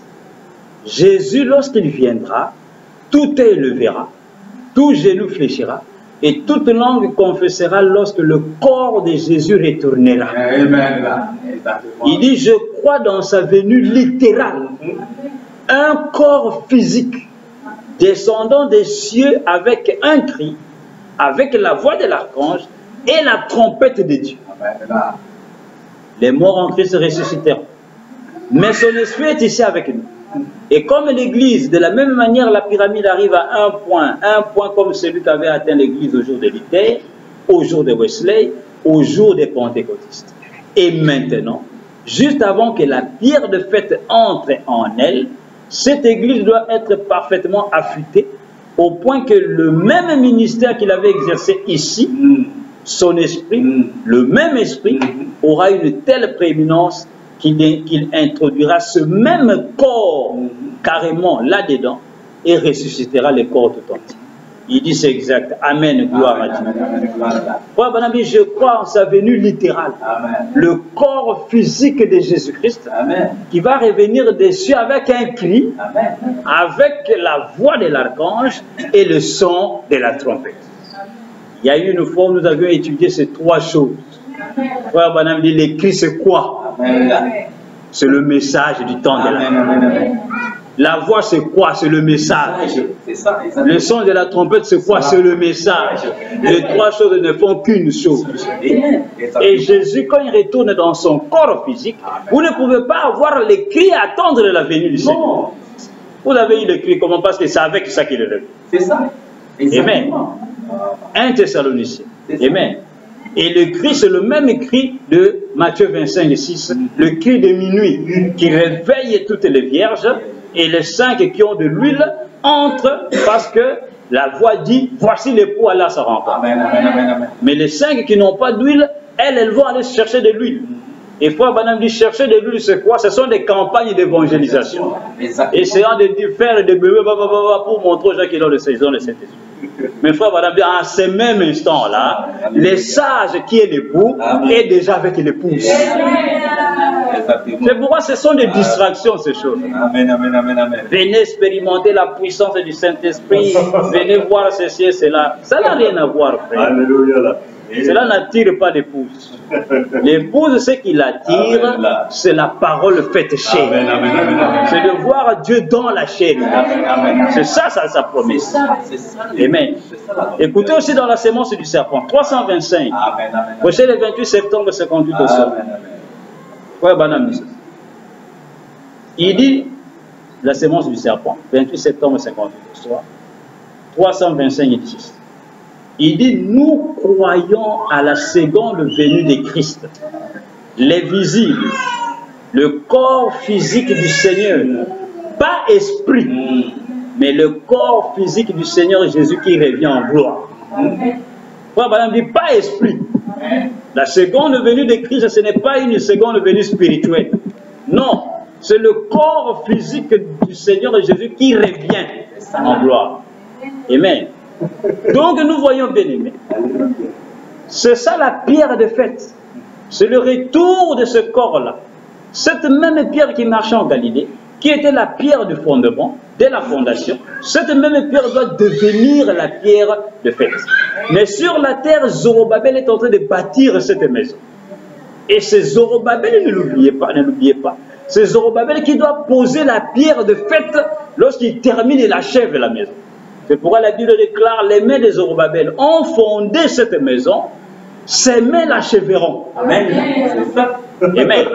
Jésus, lorsqu'il viendra, tout œil le verra, tout genou fléchira, et toute langue confessera lorsque le corps de Jésus retournera. Il dit, je crois dans sa venue littérale, un corps physique descendant des cieux avec un cri, avec la voix de l'archange et la trompette de Dieu. Les morts en Christ ressusciteront. Mais son esprit est ici avec nous. Et comme l'Église, de la même manière, la pyramide arrive à un point comme celui qu'avait atteint l'Église au jour de Luther, au jour de Wesley, au jour des Pentecôtistes. Et maintenant, juste avant que la pierre de fête entre en elle, cette Église doit être parfaitement affûtée, au point que le même ministère qu'il avait exercé ici, son esprit, le même esprit, aura une telle prééminence qu'il introduira ce même corps carrément là-dedans et ressuscitera le corps tout entier. Il dit c'est exact. Amen. Gloire à Dieu. Frère Branham dit, je crois en sa venue littérale. Amen. Le corps physique de Jésus-Christ qui va revenir des cieux avec un cri, avec la voix de l'archange et le son de la trompette. Il y a eu une fois où nous avions étudié ces trois choses. Frère Branham dit, les cris c'est quoi? C'est le message du temps de la vie. La voix c'est quoi? C'est le message. Le son de la trompette c'est quoi? C'est le message. Les trois choses ne font qu'une chose. Et Jésus, quand il retourne dans son corps physique, vous ne pouvez pas avoir les cris à attendre la venue du Seigneur. Vous avez eu les cris comment? Parce que c'est avec ça qu'il est revenu. C'est ça. Amen. 1 Thessaloniciens. Amen. Et le cri, c'est le même cri de Matthieu 25:6, le cri de minuit qui réveille toutes les vierges, et les 5 qui ont de l'huile entrent parce que la voix dit, voici l'époux à sa rencontre. Mais les 5 qui n'ont pas d'huile, elles vont aller chercher de l'huile. Et Frère Branham dit, chercher de l'huile, c'est quoi? Ce sont des campagnes d'évangélisation. Essayant de faire des bébés pour montrer aux gens qui ont le saison de cet esprit. Mais Frère Branham dit, en ce même instant-là, les sages qui est l'époux est déjà avec l'épouse. C'est pourquoi ce sont des distractions, ces choses. Venez expérimenter la puissance du Saint-Esprit. Venez voir ceci et cela. Ça n'a rien à voir, frère. Alléluia. Cela n'attire pas l'épouse. L'épouse, ce qui l'attire, c'est la parole faite chair. C'est de voir Dieu dans la chair. C'est ça, sa promesse. Amen. Écoutez aussi dans la sémence du serpent, 325. Verset le 28 septembre 58 au sol. Il dit, la sémence du serpent, 28 septembre 58, soit 325 et 10. Il dit, nous croyons à la seconde venue de Christ, les visibles, le corps physique du Seigneur, pas esprit, mais le corps physique du Seigneur Jésus qui revient en gloire. Frère Branham dit, pas esprit. La seconde venue de Christ, ce n'est pas une seconde venue spirituelle. Non, c'est le corps physique du Seigneur Jésus qui revient en gloire. Amen. Donc nous voyons, bien aimés, c'est ça la pierre de fête. C'est le retour de ce corps-là. Cette même pierre qui marchait en Galilée, qui était la pierre du fondement, dès la fondation, cette même pierre doit devenir la pierre de fête. Mais sur la terre, Zorobabel est en train de bâtir cette maison. Et c'est Zorobabel, ne l'oubliez pas, c'est Zorobabel qui doit poser la pierre de fête lorsqu'il termine et achève la maison. C'est pourquoi la Bible déclare, les mains de Zorobabel ont fondé cette maison, ses mains l'achèveront. Amen. C'est ça. Amen.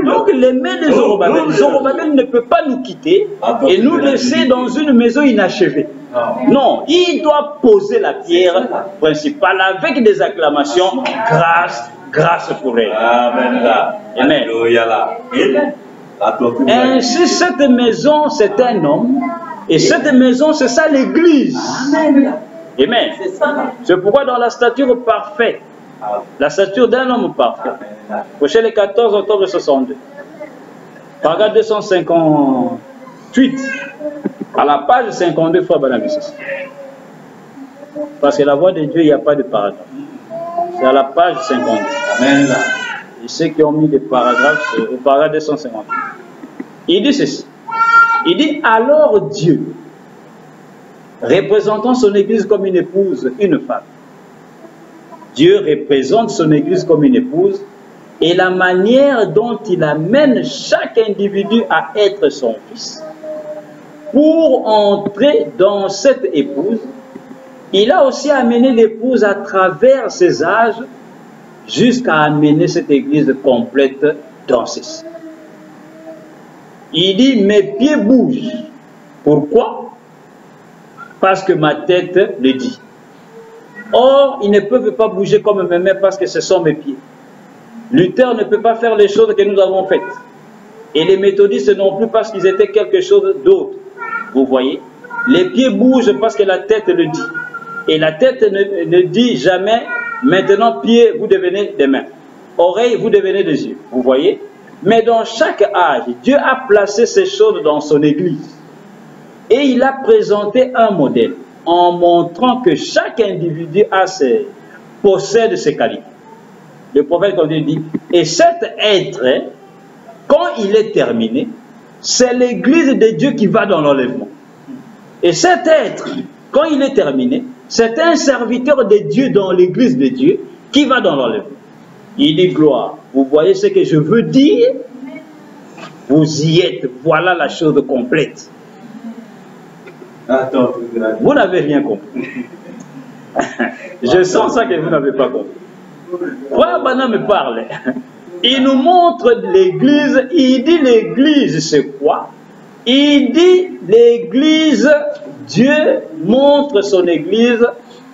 Donc les mains de Zorobabel, Zorobabel ne peut pas nous quitter et nous laisser dans une maison inachevée. Non, il doit poser la pierre principale avec des acclamations, grâce pour elle. Amen. Amen. Ainsi, cette maison, c'est un homme, et cette maison, c'est ça l'église. Amen. C'est pourquoi dans la stature parfaite, la stature d'un homme parfait, prochain le 14 octobre 62, paragraphe 258, à la page 52, fois Banamissis. Parce que la voix de Dieu, il n'y a pas de paragraphe. C'est à la page 52. Amen. Et ceux qui ont mis des paragraphes, c'est au paragraphe 258. Il dit ceci. Il dit, alors Dieu, représentant son église comme une épouse, une femme. Dieu représente son église comme une épouse et la manière dont il amène chaque individu à être son fils. Pour entrer dans cette épouse, il a aussi amené l'épouse à travers ses âges jusqu'à amener cette église complète dans ses seins. Il dit, mes pieds bougent. Pourquoi? Parce que ma tête le dit. Or, ils ne peuvent pas bouger comme mes mains parce que ce sont mes pieds. Luther ne peut pas faire les choses que nous avons faites. Et les méthodistes non plus parce qu'ils étaient quelque chose d'autre. Vous voyez? Les pieds bougent parce que la tête le dit. Et la tête ne dit jamais, maintenant pieds, vous devenez des mains. Oreilles, vous devenez des yeux. Vous voyez? Mais dans chaque âge, Dieu a placé ces choses dans son église. Et il a présenté un modèle en montrant que chaque individu possède ses qualités. Le prophète dit, et cet être, quand il est terminé, c'est l'église de Dieu qui va dans l'enlèvement. Et cet être, quand il est terminé, c'est un serviteur de Dieu dans l'église de Dieu qui va dans l'enlèvement. Il dit, gloire, vous voyez ce que je veux dire? Vous y êtes, voilà la chose complète. Vous n'avez rien compris. Je sens ça que vous n'avez pas compris. Frère Branham me parle. Il nous montre l'église. Il dit l'église c'est quoi? Il dit l'église, Dieu montre son église,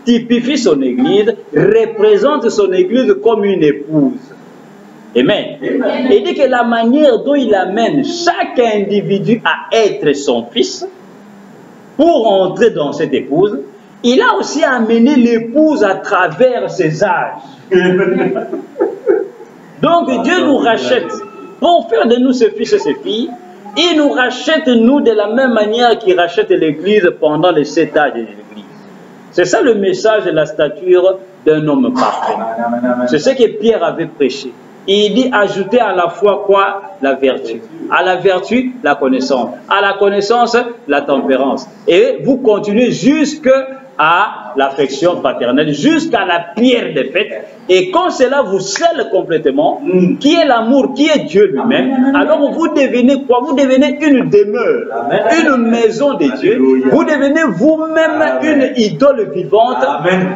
typifie son église, représente son église comme une épouse. Amen. Il dit que la manière dont il amène chaque individu à être son fils, pour entrer dans cette épouse, il a aussi amené l'épouse à travers ses âges. Donc Dieu nous rachète. Pour faire de nous ses fils et ses filles, il nous rachète nous de la même manière qu'il rachète l'église pendant les 7 âges de l'église. C'est ça le message de la stature d'un homme parfait. C'est ce que Pierre avait prêché. Il dit ajouter à la foi quoi? La vertu. À la vertu, la connaissance. À la connaissance, la tempérance. Et vous continuez jusqu'à l'affection fraternelle jusqu'à la pierre des fêtes. Et quand cela vous scelle complètement, qui est l'amour, qui est Dieu lui-même, alors vous devenez quoi? Vous devenez une demeure, une maison de Dieu. Vous devenez vous-même une idole vivante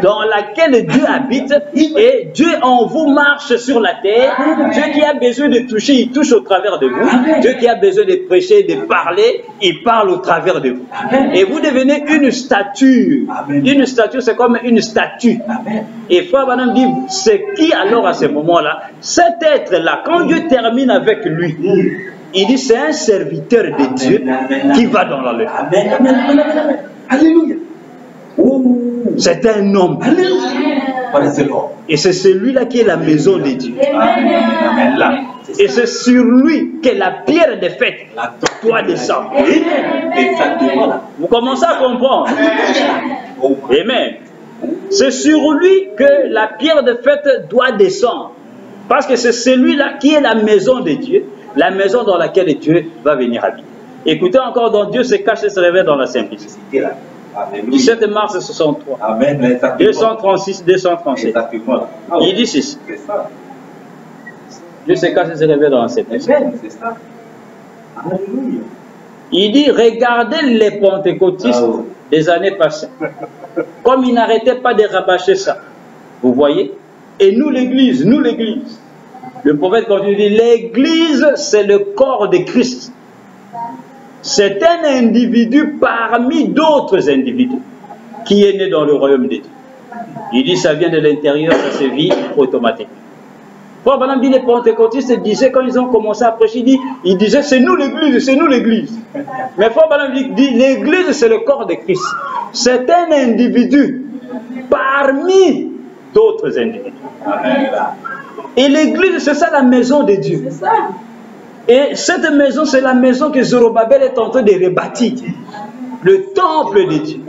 dans laquelle Dieu habite. Et Dieu en vous marche sur la terre. Dieu qui a besoin de toucher, il touche au travers de vous. Dieu qui a besoin de prêcher, de parler, il parle au travers de vous. Et vous devenez une statue. Une statue, c'est comme une statue. Et Frère Branham dit, c'est qui alors à ce moment-là? Cet être-là, quand Dieu termine avec lui, il dit, c'est un serviteur de Dieu qui va dans l'enlèvement. Alléluia. C'est un homme. Et c'est celui-là qui est la maison de Dieu. Et c'est sur lui que la pierre des fêtes doit descendre. Vous commencez à comprendre? Amen. C'est sur lui que la pierre de fête doit descendre. Parce que c'est celui-là qui est la maison de Dieu, la maison dans laquelle Dieu va venir habiter. Écoutez encore, donc Dieu se cache et se révèle dans la simplicité. 17 mars 63. Amen. 236, 237. Il dit ceci. Dieu se cache et se révèle dans la simplicité. Il dit, regardez les pentecôtistes des années passées. Comme ils n'arrêtaient pas de rabâcher ça. Vous voyez? Et nous l'église, le prophète continue de dire, l'église c'est le corps de Christ. C'est un individu parmi d'autres individus qui est né dans le royaume de Dieu. Il dit, ça vient de l'intérieur, ça se vit automatiquement. Frère Branham dit, les pentecôtistes disaient, quand ils ont commencé à prêcher, ils disaient, c'est nous l'église, c'est nous l'église. Mais Frère Branham dit, l'église c'est le corps de Christ. C'est un individu parmi d'autres individus. Et l'église, c'est ça la maison de Dieu. Et cette maison, c'est la maison que Zorobabel est en train de rebâtir. Le temple de Dieu.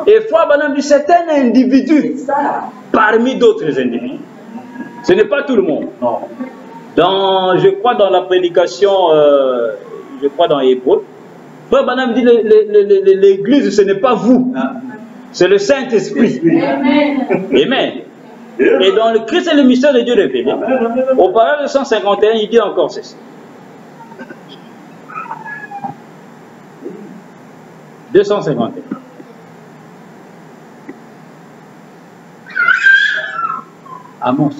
Et Frère Branham dit, c'est un individu parmi d'autres individus. Ce n'est pas tout le monde. Non. Je crois dans la prédication, je crois dans Hébreu, Frère Branham dit, l'église, ce n'est pas vous. C'est le Saint-Esprit. Amen. Et dans le Christ et le mystère de Dieu révélé, au paragraphe 151, il dit encore ceci. 251. Amos.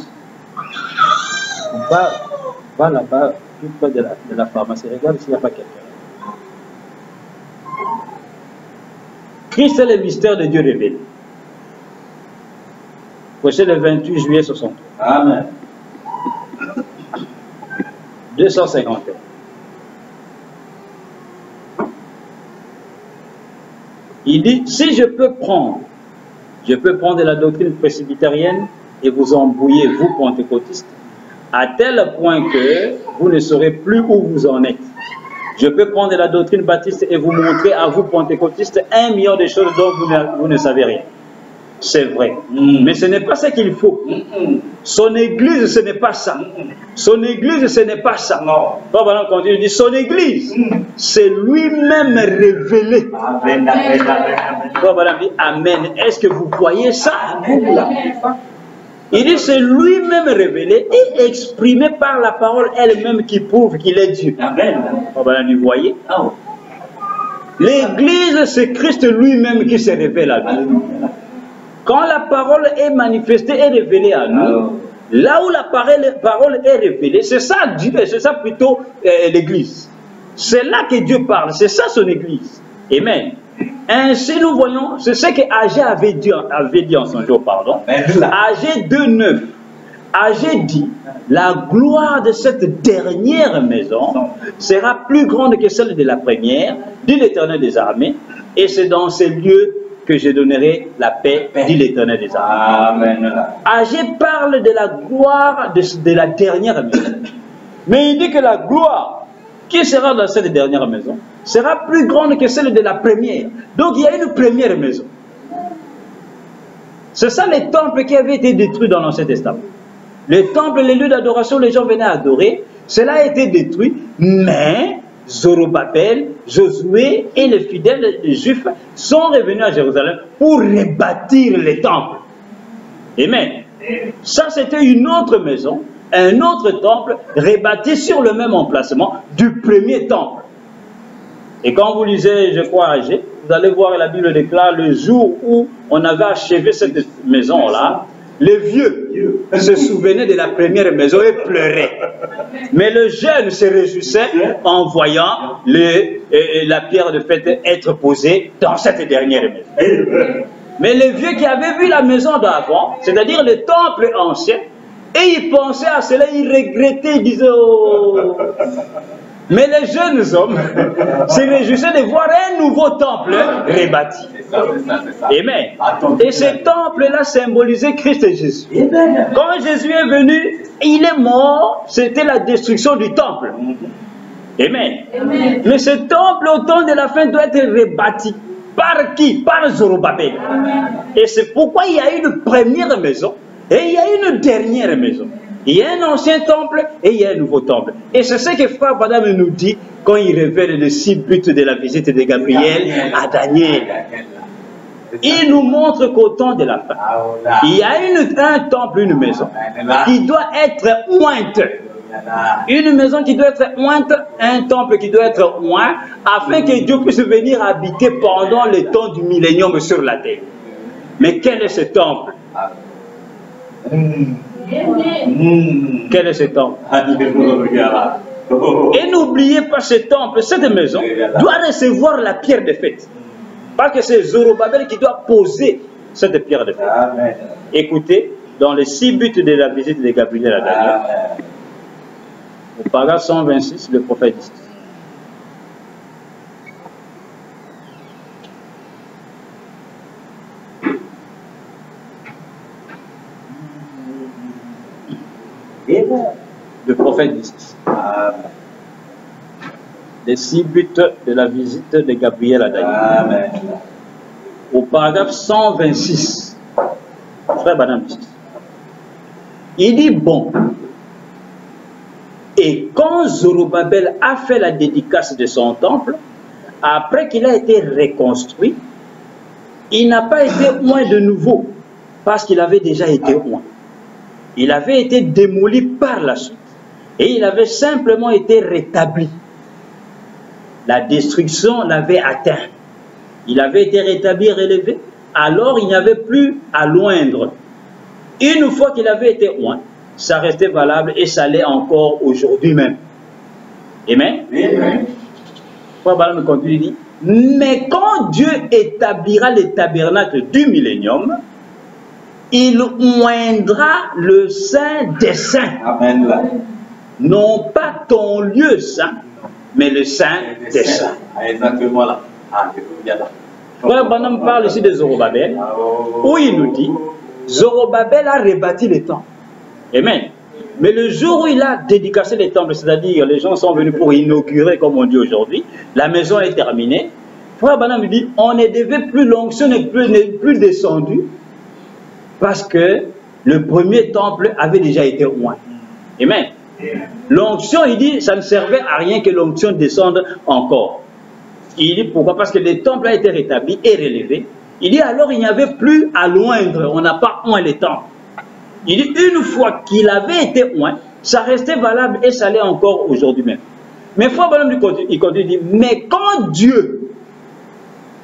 Va là-bas, tout près de la pharmacie. Regarde s'il n'y a pas quelqu'un. Christ est le mystère de Dieu révélé. Prêché le 28 juillet 63. Amen. 251. Il dit, si je peux prendre la doctrine presbytérienne et vous embrouiller, vous pentecôtistes, à tel point que vous ne saurez plus où vous en êtes. Je peux prendre la doctrine baptiste et vous montrer à vous pentecôtistes 1 million de choses dont vous ne savez rien. C'est vrai. Mais ce n'est pas ce qu'il faut. Son église, ce n'est pas ça. Son église, ce n'est pas ça. Quand il dit son église, c'est lui-même révélé. Amen. Amen. Est-ce que vous voyez ça? Il dit c'est lui-même révélé et exprimé par la parole elle-même qui prouve qu'il est Dieu. Amen. Vous voyez? L'église, c'est Christ lui-même qui se révèle à nous. Quand la parole est manifestée et révélée à nous, là où la parole est révélée, c'est ça Dieu, c'est ça plutôt l'église. C'est là que Dieu parle, c'est ça son église. Amen. Ainsi nous voyons, c'est ce que Agé avait dit en son jour, pardon. Agé 2:9. Agé dit, la gloire de cette dernière maison sera plus grande que celle de la première, dit l'Éternel des armées, et c'est dans ces lieux que je donnerai la paix, dit l'Éternel des armées. Amen. Agé parle de la gloire de la dernière maison. Mais il dit que la gloire qui sera dans cette dernière maison sera plus grande que celle de la première. Donc il y a une première maison. C'est ça les temples qui avaient été détruits dans l'Ancien Testament. Les temples, les lieux d'adoration, les gens venaient adorer. Cela a été détruit, mais Zorobabel, Josué et les fidèles juifs sont revenus à Jérusalem pour rebâtir les temples. Amen. Ça, c'était une autre maison, un autre temple rebâti sur le même emplacement du premier temple. Et quand vous lisez, je crois, Agé, vous allez voir, la Bible déclare le jour où on avait achevé cette maison-là, les vieux se souvenaient de la première maison et pleuraient. Mais le jeune se réjouissait en voyant la pierre de fête être posée dans cette dernière maison. Mais les vieux qui avaient vu la maison d'avant, c'est-à-dire le temple ancien, et ils pensaient à cela, ils regrettaient, ils disaient oh. Mais les jeunes hommes se réjouissaient de voir un nouveau temple rebâti. Amen. Et ce temple-là symbolisait Christ et Jésus. Quand Jésus est venu, il est mort, c'était la destruction du temple. Amen. Mais ce temple, au temps de la fin, doit être rebâti. Par qui? Par Zorobabel. Et c'est pourquoi il y a une première maison et il y a une dernière maison. Il y a un ancien temple et il y a un nouveau temple. Et c'est ce que Frère Branham nous dit quand il révèle les 6 buts de la visite de Gabriel à Daniel. Il nous montre qu'au temps de la fin, il y a un temple, une maison qui doit être ointe. Une maison qui doit être ointe, un temple qui doit être oint, afin que Dieu puisse venir habiter pendant le temps du millénium sur la terre. Mais quel est ce temple? Quel est ce temple? Et n'oubliez pas ce temple, cette maison doit recevoir la pierre de fête. Parce que c'est Zorobabel qui doit poser cette pierre de fête. Écoutez, dans les 6 buts de la visite de Gabriel à Daniel, au paragraphe 126, le prophète dit ceci. Le prophète dit ceci. Les 6 buts de la visite de Gabriel à Daniel. Au paragraphe 126, frère Branham dit ceci. Il dit bon. Et quand Zorobabel a fait la dédicace de son temple, après qu'il a été reconstruit, il n'a pas été oint de nouveau, parce qu'il avait déjà été oint. Il avait été démoli par la suite, et il avait simplement été rétabli. La destruction l'avait atteint. Il avait été rétabli, relevé, alors il n'y avait plus à loindre. Une fois qu'il avait été oint, ça restait valable et ça l'est encore aujourd'hui même. Amen. Frère Branham continue, il dit, mais quand Dieu établira le tabernacle du millénium, il oindra le Saint des Saints. Amen. Non pas ton lieu saint, mais le Saint des Saints. Exactement là. Frère Branham parle ici de Zorobabel, où il nous dit, Zorobabel a rebâti les temples. Amen. Mais le jour où il a dédicacé les temples, c'est-à-dire les gens sont venus pour inaugurer, comme on dit aujourd'hui, la maison est terminée. Frère Branham dit, on ne devait plus, l'onction n'est plus descendue, parce que le premier temple avait déjà été oint. Amen. L'onction, il dit, ça ne servait à rien que l'onction descende encore. Il dit pourquoi? Parce que le temple a été rétabli et relevé. Il dit alors il n'y avait plus à loindre, on n'a pas oint les temples. Il dit une fois qu'il avait été oint, ça restait valable et ça l'est encore aujourd'hui même. Mais Frère Branham il continue, il dit, mais quand Dieu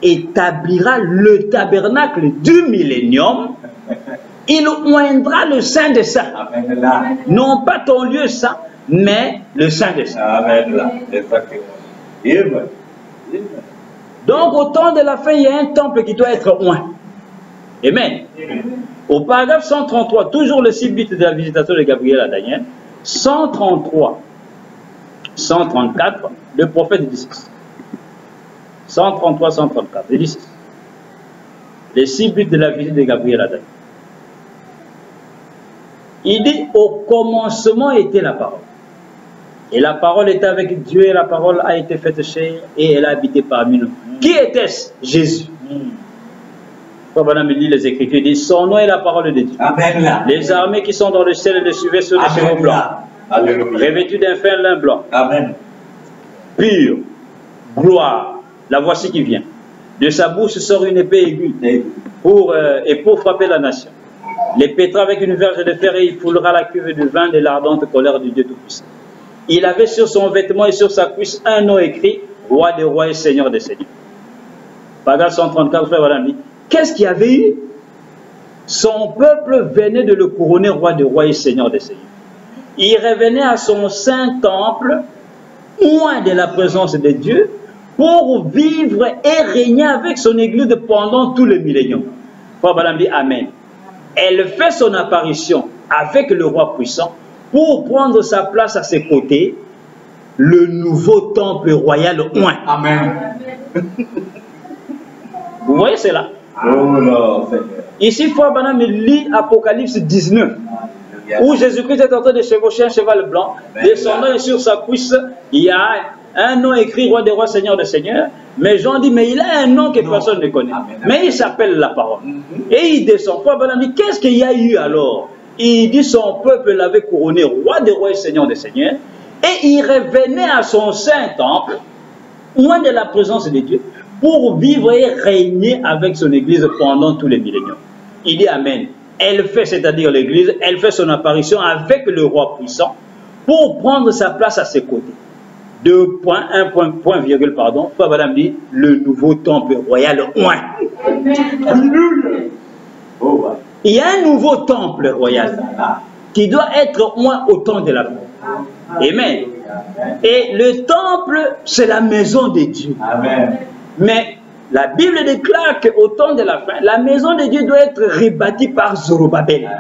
établira le tabernacle du millénium, il oindra le Saint des Saints. Non pas ton lieu saint, mais le Saint des Saints. Donc au temps de la fin, il y a un temple qui doit être oint. Amen. Au paragraphe 133, toujours le 6 buts de la visitation de Gabriel à Daniel, 133, 134, le prophète dit ceci. 133, 134, il dit ceci. Les 6 buts de la visite de Gabriel à Daniel. Il dit, au commencement était la parole. Et la parole était avec Dieu, et la parole a été faite chair, et elle a habité parmi nous. Qui était-ce? Jésus. Quand on lit les Écritures, il dit, son nom est la parole de Dieu. Amen. Les armées qui sont dans le ciel le suivaient sur des chevaux blancs, revêtus d'un fin lin blanc. Amen. pur, gloire, la voici qui vient. De sa bouche sort une épée aiguë pour frapper la nation. Les pétra avec une verge de fer et il foulera la cuve de vin de l'ardente colère du Dieu Tout-Puissant. Il avait sur son vêtement et sur sa cuisse un nom écrit, Roi des rois et Seigneur des seigneurs. Paragraphe 134, frère Valami. Qu'est-ce qu'il y avait eu? Son peuple venait de le couronner Roi des rois et Seigneur des seigneurs. Il revenait à son saint temple, loin de la présence de Dieu, pour vivre et régner avec son église pendant tous les milléniums. Frère Valami dit Amen. Elle fait son apparition avec le roi puissant pour prendre sa place à ses côtés, le nouveau temple royal oint. Amen. Vous voyez cela? Oh non, Seigneur. Ici, Frère Branham lit Apocalypse 19, où Jésus-Christ est en train de chevaucher un cheval blanc, descendant et sur sa cuisse, il y a un nom écrit Roi des rois, Seigneur des seigneurs. Mais Jean dit, mais il a un nom que personne ne connaît. Mais il s'appelle la parole. Et il descend. Frère Branham dit, qu'est-ce qu'il y a eu alors? Il dit, son peuple l'avait couronné Roi des rois et Seigneur des seigneurs. Et il revenait à son saint temple, loin de la présence de Dieu, pour vivre et régner avec son église pendant tous les milléniums. Il dit Amen. Elle fait, c'est-à-dire l'église, elle fait son apparition avec le roi puissant pour prendre sa place à ses côtés. Deux points, un point virgule, pardon. Frère Madame dit, le nouveau temple royal oint. Il y a un nouveau temple royal qui doit être oint au temps de la fin. Amen. Et le temple, c'est la maison de Dieu. Amen. Mais la Bible déclare qu'au temps de la fin, la maison de Dieu doit être rebâtie par Zorobabel.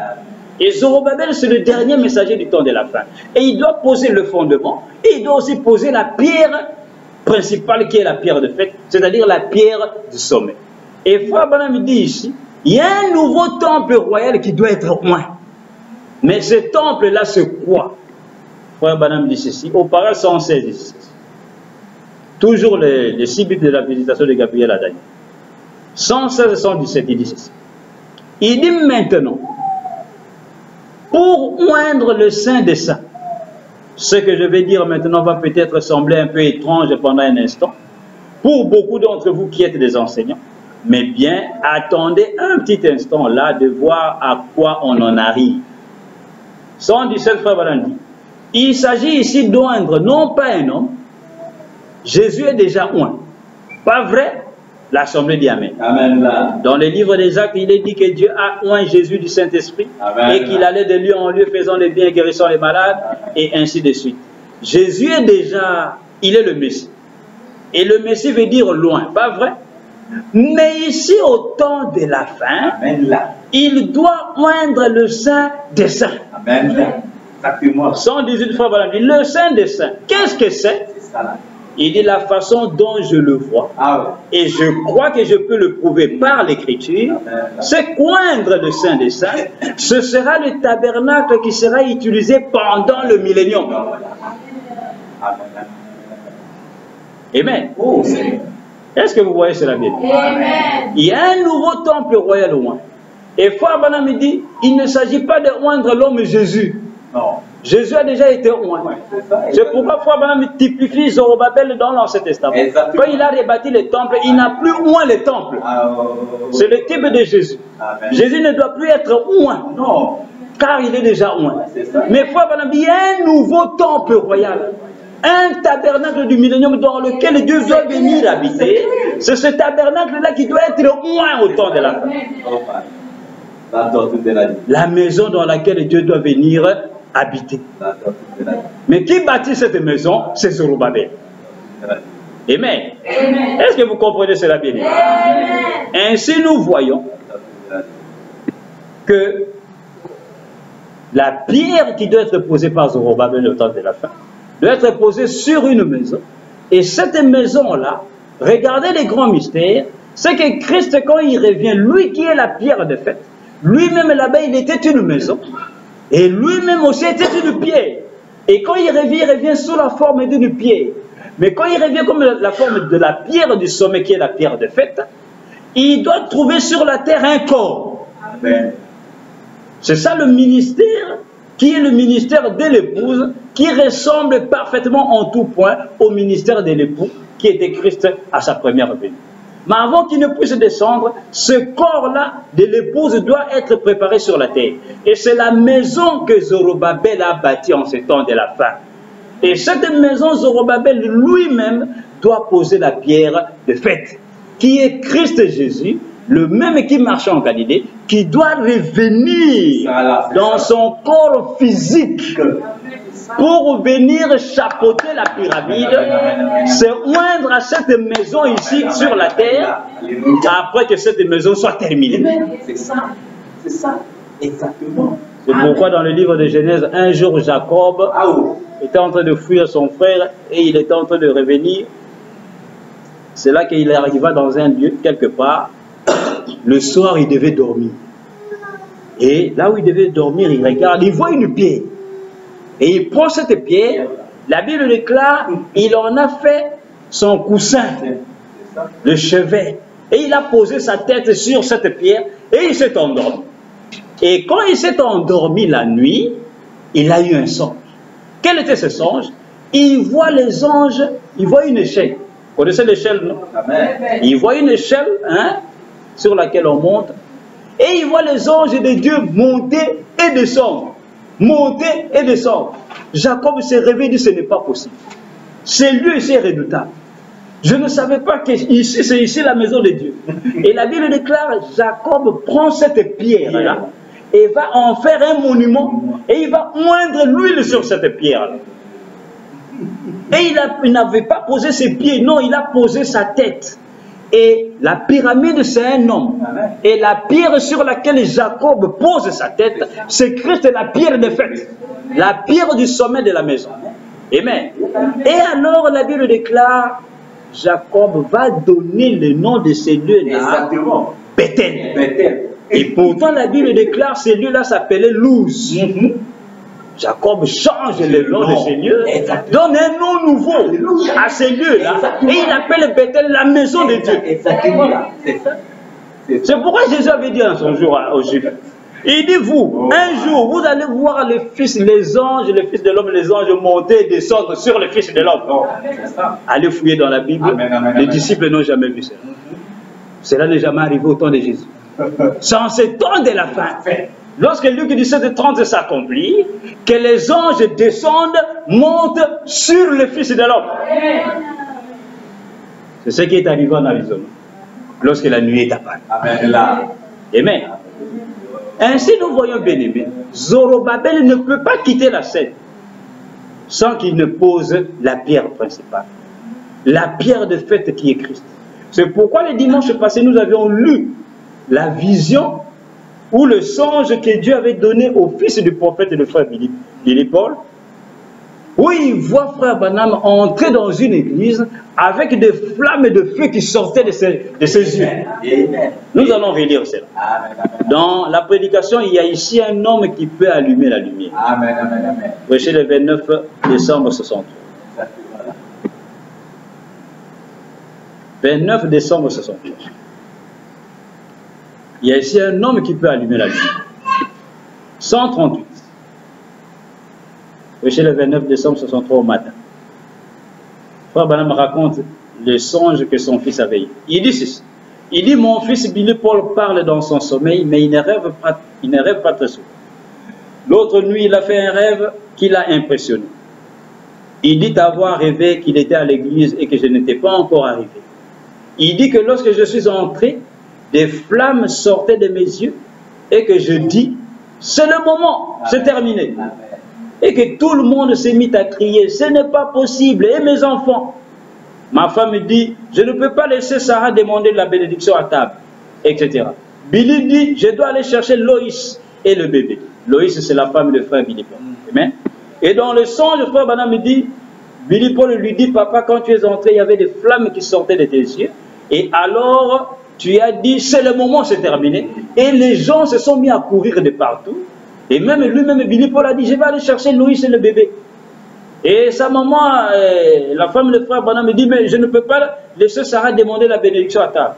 Et Zorobabel, c'est le dernier messager du temps de la fin. Et il doit poser le fondement. Et il doit aussi poser la pierre principale qui est la pierre de fête, c'est-à-dire la pierre du sommet. Et Frère Branham dit ici, il y a un nouveau temple royal qui doit être oint. Mais ce temple-là, c'est quoi? Frère Branham dit ceci, au paragraphe 116 ici. Toujours les 6 buts de la visitation de Gabriel à Daniel. 116 et 117, il dit ceci. Il dit maintenant, pour oindre le Saint des Saints, ce que je vais dire maintenant va peut-être sembler un peu étrange pendant un instant, pour beaucoup d'entre vous qui êtes des enseignants, mais bien, attendez un petit instant là de voir à quoi on en arrive. 117, frère Valandi. Il s'agit ici d'oindre non pas un homme, Jésus est déjà oint. Pas vrai? L'Assemblée dit Amen. Amen là. Dans le livre des Actes, il est dit que Dieu a oint Jésus du Saint-Esprit et qu'il allait de lieu en lieu faisant les biens, guérissant les malades et ainsi de suite. Jésus est déjà, il est le Messie. Et le Messie veut dire loin, pas vrai? Mais ici, au temps de la fin, Amen là. il doit oindre le Saint des Saints. Amen là. Exactement. 118 fois, voilà. Le Saint des Saints, qu'est-ce que c'est? C'est ça là. Il dit la façon dont je le vois, et je crois que je peux le prouver par l'écriture, c'est qu'oindre le Saint des Saints, ce sera le tabernacle qui sera utilisé pendant le millénium. Amen. Est-ce que vous voyez cela bien? Amen. Il y a un nouveau temple royal oint. Et Frère Branham me dit, il ne s'agit pas de oindre l'homme Jésus. Non. Jésus a déjà été oint. C'est pourquoi Frère Branham typifie Zorobabel dans l'Ancien Testament. Quand il a rebâti le temple, il n'a plus oint le temple. C'est le type de Jésus. Amen. Jésus ne doit plus être oint. Non. Car il est déjà oint. Mais Frère Branham dit, il y a un nouveau temple royal. Un tabernacle du millénium dans lequel Dieu doit venir habiter. C'est ce tabernacle-là qui doit être oint au temps de la fin. La maison dans laquelle Dieu doit venir habiter. Mais qui bâtit cette maison? C'est Zorobabel. Amen. Est-ce que vous comprenez cela bien? Ainsi nous voyons que la pierre qui doit être posée par Zorobabel au temps de la fin doit être posée sur une maison. Et cette maison-là, regardez les grands mystères, c'est que Christ, quand il revient, lui qui est la pierre de fête, lui-même là-bas, il était une maison. Et lui-même aussi était une pierre. Et quand il revient sous la forme d'une pierre. Mais quand il revient comme la forme de la pierre du sommet, qui est la pierre de fête, il doit trouver sur la terre un corps. C'est ça le ministère, qui est le ministère de l'épouse, qui ressemble parfaitement en tout point au ministère de l'époux qui était Christ à sa première venue. Mais avant qu'il ne puisse descendre, ce corps-là de l'épouse doit être préparé sur la terre. Et c'est la maison que Zorobabel a bâtie en ce temps de la fin. Et cette maison, Zorobabel lui-même doit poser la pierre de fête, qui est Christ Jésus, le même qui marchait en Galilée, qui doit revenir dans son corps physique pour venir chapeauter la pyramide, se oindre à cette maison ici sur la terre, après que cette maison soit terminée. C'est ça, exactement. C'est pourquoi dans le livre de Genèse, un jour Jacob était en train de fuir son frère et il était en train de revenir. C'est là qu'il arriva dans un lieu, quelque part. Le soir, il devait dormir. Et là où il devait dormir, il regarde, il voit une pierre. Et il prend cette pierre, la Bible déclare, il en a fait son coussin, le chevet. Et il a posé sa tête sur cette pierre et il s'est endormi. Et quand il s'est endormi la nuit, il a eu un songe. Quel était ce songe? Il voit les anges, il voit une échelle. Vous connaissez l'échelle, non? Il voit une échelle, hein, sur laquelle on monte. Et il voit les anges de Dieu monter et descendre. Monter et descendre. Jacob s'est réveillé et dit, ce n'est pas possible. Ce lieu ici est redoutable. Je ne savais pas que ici, c'est ici la maison de Dieu. Et la Bible déclare, Jacob prend cette pierre-là et va en faire un monument et il va moindre l'huile sur cette pierre-là. Et il n'avait pas posé ses pieds, non, il a posé sa tête. Et la pyramide, c'est un homme. Et la pierre sur laquelle Jacob pose sa tête, c'est Christ, la pierre de fête. La pierre du sommet de la maison. Amen. Et alors, la Bible déclare, Jacob va donner le nom de ces lieux-là, Bethel. Et pourtant, la Bible déclare, ces lieux-là s'appelaient Luz. Jacob change le nom de ces lieux, donne un nom nouveau à ces lieux-là, et il appelle Bethel la maison de Dieu. C'est pourquoi Jésus avait dit en son jour aux Juifs, il dit, vous, un jour, vous allez voir les fils, les anges, les fils de l'homme, les anges monter et descendre sur les fils de l'homme. Allez fouiller dans la Bible, les disciples n'ont jamais vu cela. Cela n'est jamais arrivé au temps de Jésus. C'est en ce temps de la fin. Lorsque Luc 17:30 s'accomplit, que les anges descendent, montent sur le Fils de l'homme. C'est ce qui est arrivé en Arizona, lorsque la nuit est apparue. Amen. Ainsi, nous voyons bien aimé, Zorobabel ne peut pas quitter la scène sans qu'il ne pose la pierre principale, la pierre de fête qui est Christ. C'est pourquoi le dimanche passé, nous avions lu la vision ou le songe que Dieu avait donné au fils du prophète et de frère Billy Paul, où il voit frère Branham entrer dans une église avec des flammes de feu qui sortaient de ses yeux. Nous allons relire cela. Dans la prédication, il y a ici un homme qui peut allumer la lumière. Prêché le 29 décembre 63. 29 décembre 63. Il y a ici un homme qui peut allumer la lumière. 138. Prêché le 29 décembre 63 au matin. Frère Branham raconte le songe que son fils avait eu. Il dit ceci. Il dit, mon fils Billy Paul parle dans son sommeil, mais il ne rêve pas très souvent. L'autre nuit, il a fait un rêve qui l'a impressionné. Il dit avoir rêvé qu'il était à l'église et que je n'étais pas encore arrivé. Il dit que lorsque je suis entré, des flammes sortaient de mes yeux et que je dis, c'est le moment, c'est terminé. Et que tout le monde s'est mis à crier, ce n'est pas possible, et mes enfants. Ma femme dit, je ne peux pas laisser Sarah demander la bénédiction à table, etc. Billy dit, je dois aller chercher Loïs et le bébé. Loïs, c'est la femme de frère Billy Paul. Amen. Et dans le songe, le frère Branham me dit, Billy Paul lui dit, papa, quand tu es entré, il y avait des flammes qui sortaient de tes yeux. Et alors, tu as dit, c'est le moment, c'est terminé. Et les gens se sont mis à courir de partout. Et même lui-même, Billy Paul a dit, je vais aller chercher Loïs et le bébé. Et sa maman, la femme de frère Branham me dit, mais je ne peux pas laisser Sarah demander la bénédiction à table.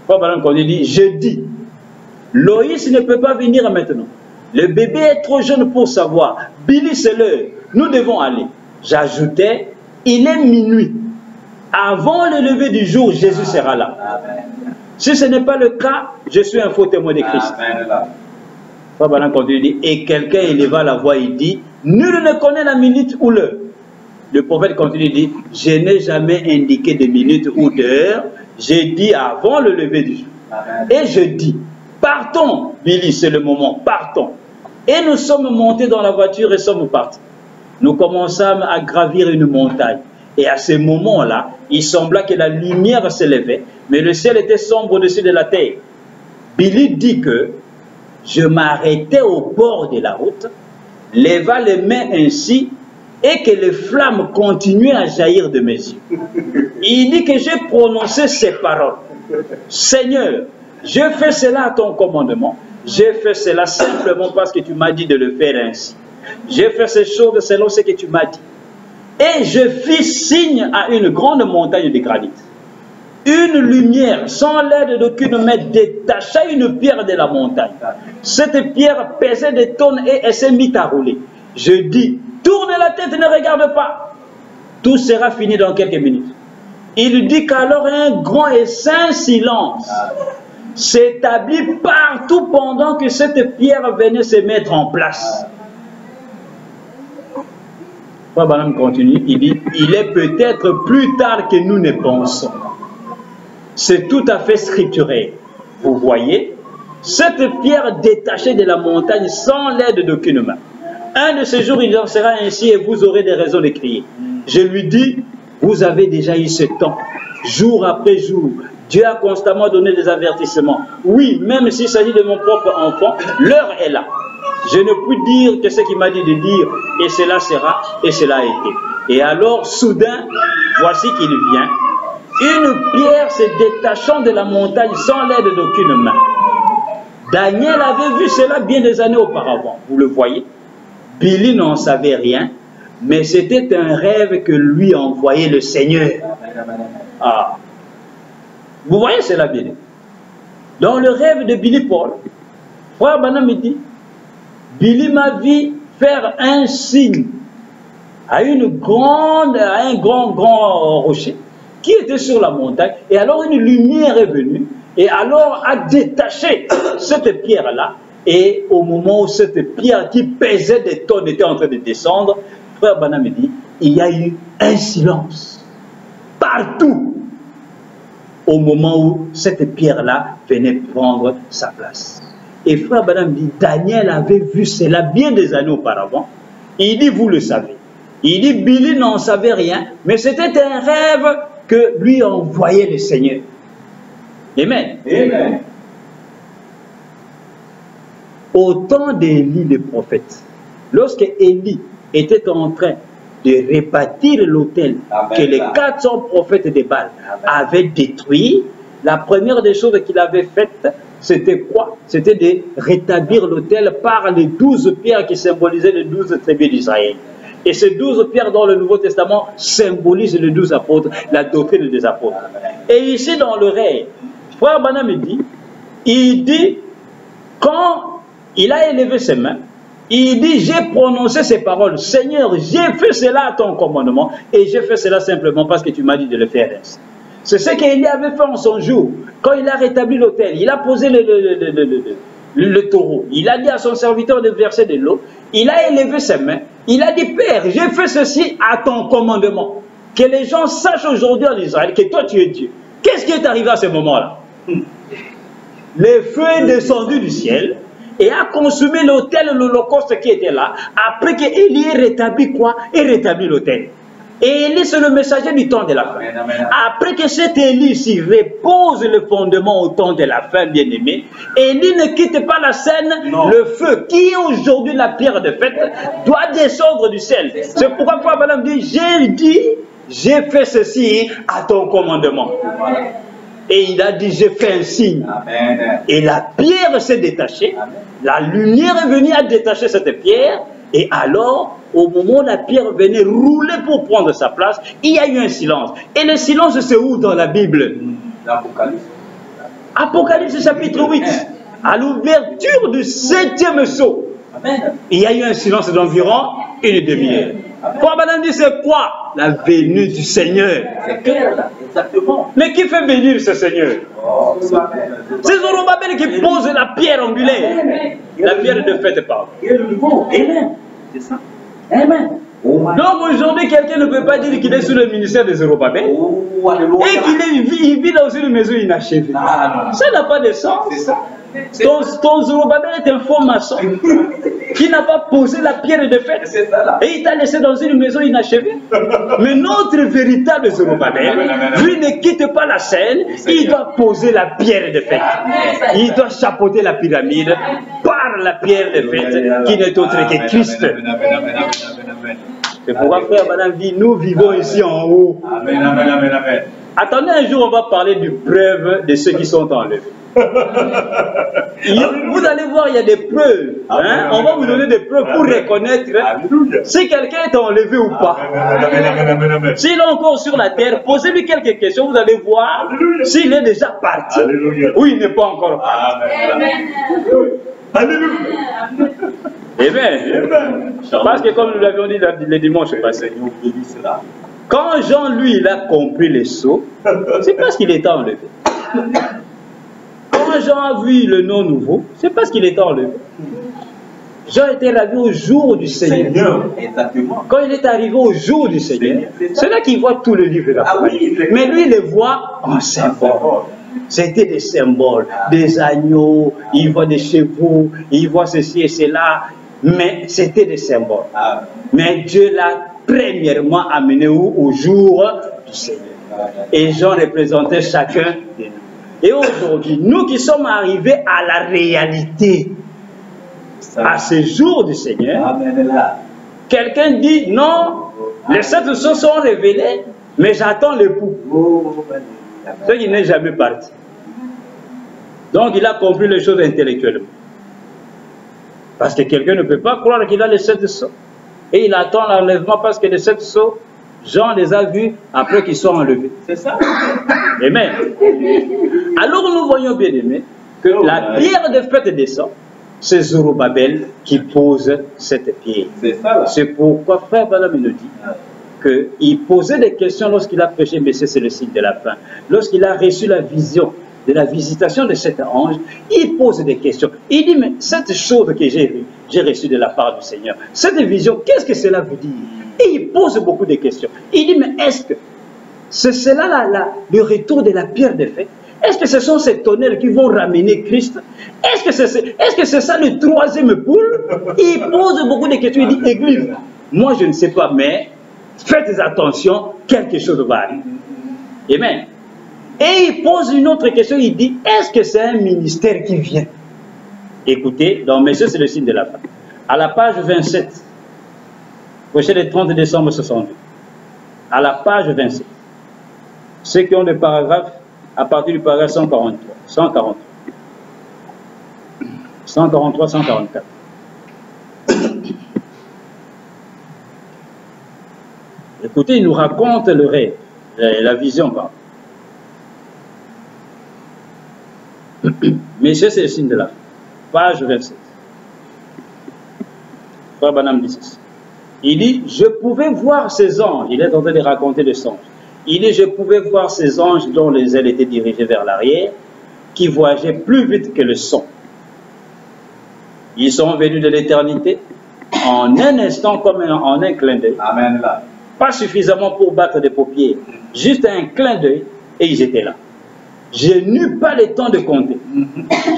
Frère Branham, quand il dit, je dis, Loïs ne peut pas venir maintenant. Le bébé est trop jeune pour savoir. Billy, c'est l'heure. nous devons aller. J'ajoutais, il est minuit. Avant le lever du jour, Jésus sera là. Si ce n'est pas le cas, je suis un faux témoin de Christ. Et quelqu'un éleva la voix, il dit, nul ne connaît la minute ou l'heure. Le prophète continue, il dit, je n'ai jamais indiqué de minute ou d'heure, j'ai dit avant le lever du jour. Et je dis, partons, Billy, c'est le moment, partons. Et nous sommes montés dans la voiture et sommes partis. Nous commençâmes à gravir une montagne. Et à ce moment-là, il sembla que la lumière s'élevait, mais le ciel était sombre au-dessus de la terre. Billy dit que je m'arrêtais au bord de la route, leva les mains ainsi, et que les flammes continuaient à jaillir de mes yeux. Il dit que j'ai prononcé ces paroles. Seigneur, je fais cela à ton commandement. J'ai fait cela simplement parce que tu m'as dit de le faire ainsi. J'ai fait ces choses selon ce que tu m'as dit. Et je fis signe à une grande montagne de granit. Une lumière, sans l'aide d'aucune main, détacha une pierre de la montagne. Cette pierre pesait des tonnes et elle s'est mise à rouler. Je dis, tourne la tête, ne regarde pas. Tout sera fini dans quelques minutes. Il dit qu'alors un grand et saint silence s'établit partout pendant que cette pierre venait se mettre en place. Frère continue, il dit, il est peut-être plus tard que nous ne pensons. C'est tout à fait scripturel. Vous voyez, cette pierre détachée de la montagne sans l'aide d'aucune main. Un de ces jours, il en sera ainsi et vous aurez des raisons de crier. Je lui dis, vous avez déjà eu ce temps, jour après jour. Dieu a constamment donné des avertissements. Oui, même s'il s'agit de mon propre enfant, l'heure est là. Je ne puis dire que ce qu'il m'a dit de dire, et cela sera, et cela a été. Et alors, soudain, voici qu'il vient, une pierre se détachant de la montagne sans l'aide d'aucune main. Daniel avait vu cela bien des années auparavant, vous le voyez. Billy n'en savait rien, mais c'était un rêve que lui envoyait le Seigneur. Ah. Vous voyez cela bien. Dans le rêve de Billy Paul, frère Branham me dit, Billy m'a vu faire un signe à un grand rocher qui était sur la montagne, et alors une lumière est venue, et alors a détaché cette pierre-là, et au moment où cette pierre qui pesait des tonnes était en train de descendre, frère Branham me dit, il y a eu un silence partout au moment où cette pierre-là venait prendre sa place. Et frère Branham dit, Daniel avait vu cela bien des années auparavant. Il dit, vous le savez. Il dit, Billy n'en savait rien, mais c'était un rêve que lui envoyait le Seigneur. Amen. Amen. Au temps d'Élie le prophète, lorsque Élie était en train de répartir l'autel que les 400 prophètes de Baal avaient détruit, la première des choses qu'il avait faites, c'était quoi? C'était de rétablir l'autel par les 12 pierres qui symbolisaient les 12 tribus d'Israël. Et ces 12 pierres dans le Nouveau Testament symbolisent les 12 apôtres, la doctrine des apôtres. Et ici dans le rêve, frère Branham il dit, quand il a élevé ses mains, il dit, j'ai prononcé ces paroles, Seigneur, j'ai fait cela à ton commandement, et j'ai fait cela simplement parce que tu m'as dit de le faire ainsi. C'est ce qu'il avait fait en son jour, quand il a rétabli l'autel, il a posé le taureau, il a dit à son serviteur de verser de l'eau, il a élevé ses mains, il a dit, Père, j'ai fait ceci à ton commandement, que les gens sachent aujourd'hui en Israël que toi tu es Dieu. Qu'est-ce qui est arrivé à ce moment-là? Le feu est descendu du ciel, et a consumé l'autel, l'holocauste qui était là, après qu'Élie ait rétabli quoi? Et rétabli l'autel. Et Élie, c'est le messager du temps de la fin. Après que cet Élie ici repose le fondement au temps de la fin, bien-aimé, Élie ne quitte pas la scène, non. Le feu, qui est aujourd'hui la pierre de fête, doit descendre du ciel. C'est pourquoi Frère Branham dit, j'ai fait ceci à ton commandement. Et il a dit, j'ai fait un signe. Amen. Et la pierre s'est détachée. Amen. La lumière est venue à détacher cette pierre. Et alors, au moment où la pierre venait rouler pour prendre sa place, il y a eu un silence. Et le silence, c'est où dans la Bible? L'Apocalypse. Apocalypse chapitre 8. À l'ouverture du 7e sceau. Amen. Il y a eu un silence d'environ une demi-heure. Frère Branham dit c'est quoi? La venue du Seigneur. C'est clair là, exactement. Mais qui fait venir ce Seigneur? C'est Zorobabel qui pose la pierre angulaire. La pierre de fête, pardon. Et le niveau, amen. C'est ça. Amen. Donc aujourd'hui, quelqu'un ne peut pas dire qu'il est sous le ministère de Zorobabel et qu'il vit dans une maison inachevée. Ça n'a pas de sens. C'est ça. Ton Zorobabel est un faux maçon qui n'a pas posé la pierre de fête et il t'a laissé dans une maison inachevée. Mais notre véritable Zorobabel, lui ne quitte pas la scène, il doit poser la pierre de fête. Il doit chapeauter la pyramide par la pierre de fête qui n'est autre que Christ. C'est pourquoi frère Madame dit, nous vivons ici en haut. Amen, amen, amen, amen. Attendez, un jour on va parler du preuve de ceux qui sont enlevés. Vous allez voir, il y a des preuves. Hein? On va vous donner des preuves pour reconnaître si quelqu'un est enlevé ou pas. S'il est encore sur la terre, posez-lui quelques questions, vous allez voir s'il est déjà parti ou il n'est pas encore parti. Alléluia. Amen. Parce que comme nous l'avions dit le dimanche passé, quand Jean, lui, il a compris les sceaux, c'est parce qu'il était enlevé. Quand Jean a vu le nom nouveau, c'est parce qu'il était enlevé. Jean était ravi au jour du Seigneur. Quand il est arrivé au jour du Seigneur, c'est là qu'il voit tout le livre de la parole. Mais lui, il le voit en symbole. C'était des symboles, des agneaux, il voit des chevaux, il voit ceci et cela. Mais c'était des symboles. Mais Dieu l'a premièrement amené au jour du Seigneur. Et Jean représentait chacun de nous. Et aujourd'hui, nous qui sommes arrivés à la réalité, à ce jour du Seigneur, quelqu'un dit non, les 7 sceaux sont révélés, mais j'attends l'époux. Ce qui n'est jamais parti. Donc il a compris les choses intellectuellement. Parce que quelqu'un ne peut pas croire qu'il a les 7 sceaux. Et il attend l'enlèvement parce que les 7 sceaux, Jean les a vus après qu'ils soient enlevés. C'est ça. Amen. Alors nous voyons bien aimé que la pierre de fête descend. C'est Zorobabel qui pose cette pierre. C'est pourquoi frère Branham nous dit qu'il posait des questions lorsqu'il a prêché, mais c'est le signe de la fin. Lorsqu'il a reçu la vision de la visitation de cet ange, il pose des questions. Il dit, mais cette chose que j'ai reçue de la part du Seigneur, cette vision, qu'est-ce que cela veut dire? Et il pose beaucoup de questions. Il dit, mais est-ce que c'est cela le retour de la pierre de fête? Est-ce que ce sont ces tonnerres qui vont ramener Christ? Est-ce que c'est ça le troisième poule? Il pose beaucoup de questions. Il dit, Église, moi je ne sais pas, mais faites attention, quelque chose va arriver. Amen. Et il pose une autre question, il dit, est-ce que c'est un ministère qui vient? Écoutez, dans Messieurs, c'est le signe de la fin. À la page 27, prochain le 30 décembre 62, à la page 27, ceux qui ont le paragraphe, à partir du paragraphe 143, 144. Écoutez, il nous raconte le rêve, la vision, pardon. Messieurs, c'est le signe de la fin. Page 27. Frère Branham dit ceci. Il dit, je pouvais voir ces anges. Il est en train de raconter le songe. Il dit, je pouvais voir ces anges dont les ailes étaient dirigées vers l'arrière, qui voyageaient plus vite que le son. Ils sont venus de l'éternité en un instant, comme en un clin d'œil. Amen. Pas suffisamment pour battre des paupières, juste un clin d'œil, et ils étaient là. Je n'eus pas le temps de compter.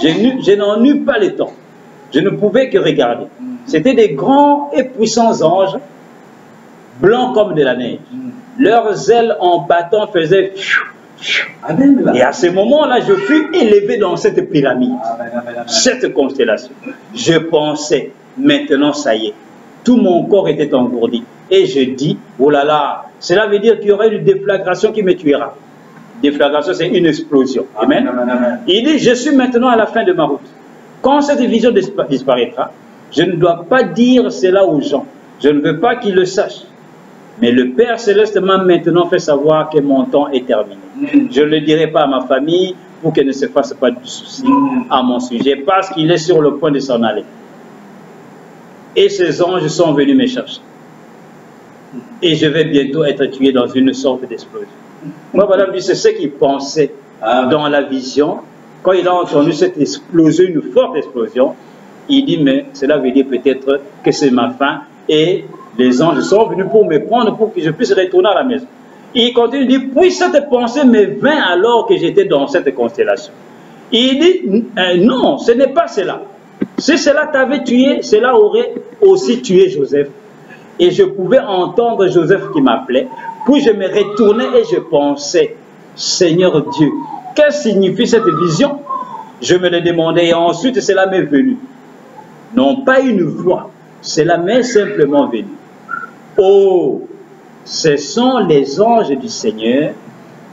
Je n'en eus pas le temps. Je ne pouvais que regarder. C'était des grands et puissants anges, blancs comme de la neige. Leurs ailes en battant faisaient... Et à ce moment-là, je fus élevé dans cette pyramide, cette constellation. Je pensais, maintenant ça y est, tout mon corps était engourdi. Et je dis, oh là là, cela veut dire qu'il y aurait une déflagration qui me tuera. Déflagration, c'est une explosion. Amen. Il dit, je suis maintenant à la fin de ma route. Quand cette vision disparaîtra, je ne dois pas dire cela aux gens. Je ne veux pas qu'ils le sachent. Mais le Père Céleste m'a maintenant fait savoir que mon temps est terminé. Je ne le dirai pas à ma famille pour qu'elle ne se fasse pas de soucis à mon sujet, parce qu'il est sur le point de s'en aller. Et ces anges sont venus me chercher. et je vais bientôt être tué dans une sorte d'explosion. Moi, madame, c'est ce qu'il pensait dans la vision. Quand il a entendu cette explosion, une forte explosion, il dit, mais cela veut dire peut-être que c'est ma fin et les anges sont venus pour me prendre pour que je puisse retourner à la maison. Il continue, il dit, puis cette pensée me vint alors que j'étais dans cette constellation. Il dit, non, ce n'est pas cela. Si cela t'avait tué, cela aurait aussi tué Joseph. Et je pouvais entendre Joseph qui m'appelait. Puis je me retournais et je pensais, Seigneur Dieu, que signifie cette vision? Je me le demandais et ensuite cela m'est venu. Non pas une voix, cela m'est simplement venu. Oh, ce sont les anges du Seigneur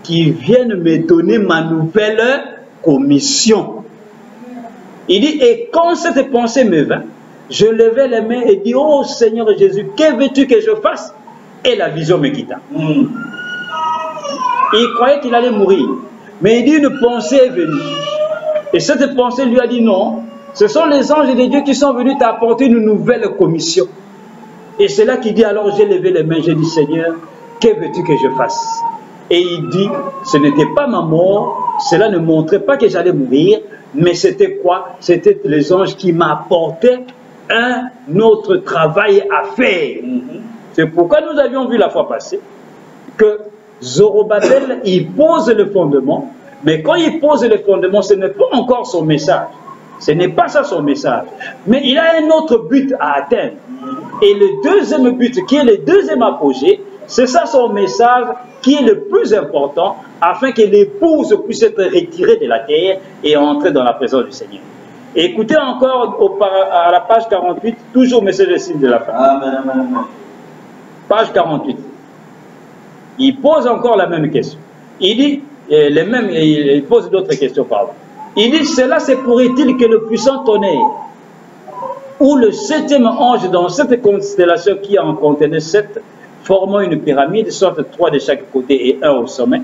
qui viennent me donner ma nouvelle commission. Il dit, et quand cette pensée me vint, je levai les mains et dis, oh Seigneur Jésus, que veux-tu que je fasse? Et la vision me quitta. Il croyait qu'il allait mourir. Mais il dit, une pensée est venue. Et cette pensée lui a dit, non, ce sont les anges de Dieu qui sont venus t'apporter une nouvelle commission. Et c'est là qu'il dit, alors j'ai levé les mains, j'ai dit, Seigneur, que veux-tu que je fasse? Et il dit, ce n'était pas ma mort, cela ne montrait pas que j'allais mourir, mais c'était quoi? C'était les anges qui m'apportaient un autre travail à faire. C'est pourquoi nous avions vu la fois passée que Zorobabel, il pose le fondement, mais quand il pose le fondement, ce n'est pas encore son message. Ce n'est pas ça son message. Mais il a un autre but à atteindre. Et le deuxième but, qui est le deuxième apogée, c'est ça son message qui est le plus important, afin que l'épouse puisse être retirée de la terre et entrer dans la présence du Seigneur. Écoutez encore à la page 48, toujours message de signe de la fin. Amen, amen, amen. Page 48. Il pose encore la même question. Il dit, il pose d'autres questions, pardon. Il dit, cela se pourrait-il que le puissant tonnerre, ou le septième ange dans cette constellation qui en contenait 7, formant une pyramide, soit 3 de chaque côté et 1 au sommet,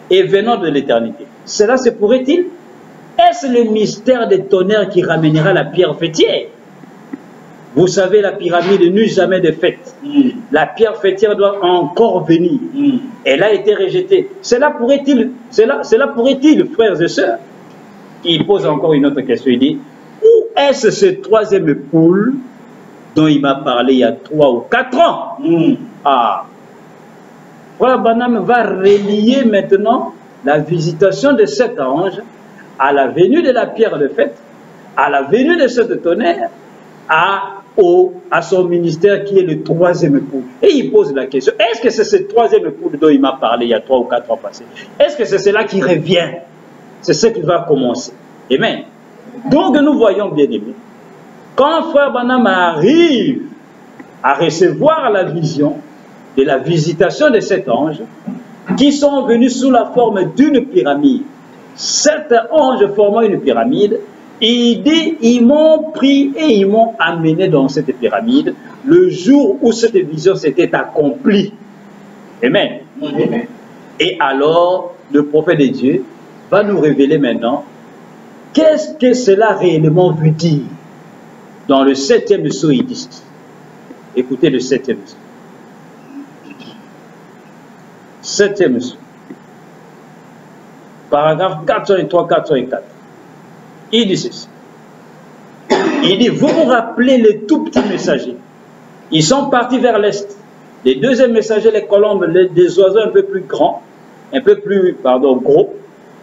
et venant de l'éternité. Cela se pourrait-il? Est-ce le mystère des tonnerres qui ramènera la pierre fêtière? Vous savez, la pyramide n'eut jamais de fête. La pierre fêtière doit encore venir. Elle a été rejetée. Cela pourrait-il, frères et sœurs? Il pose encore une autre question. Il dit, où est-ce ce troisième poule dont il m'a parlé il y a 3 ou 4 ans? Ah, Frère Branham va relier maintenant la visitation de cet ange à la venue de la pierre de fête, à la venue de cette tonnerre, à son ministère qui est le troisième poule. Et il pose la question, est-ce que c'est ce troisième poule dont il m'a parlé il y a 3 ou 4 ans passés? Est-ce que c'est cela qui revient? C'est ce qui va commencer. Amen. Donc nous voyons, bien aimés, quand Frère Branham arrive à recevoir la vision de la visitation de cet ange, qui sont venus sous la forme d'une pyramide, 7 anges formant une pyramide, il dit, ils m'ont pris et ils m'ont amené dans cette pyramide le jour où cette vision s'était accomplie. Amen. Amen. Et alors, le prophète de Dieu va nous révéler maintenant qu'est-ce que cela réellement veut dire. Dans le 7e psaume, il dit, écoutez le 7e psaume. 7e psaume. Paragraphe 403, 404. Il dit ceci. Il dit, vous vous rappelez les tout petits messagers. Ils sont partis vers l'est. Les deuxièmes messagers, les colombes, des oiseaux un peu plus grands, un peu plus, gros,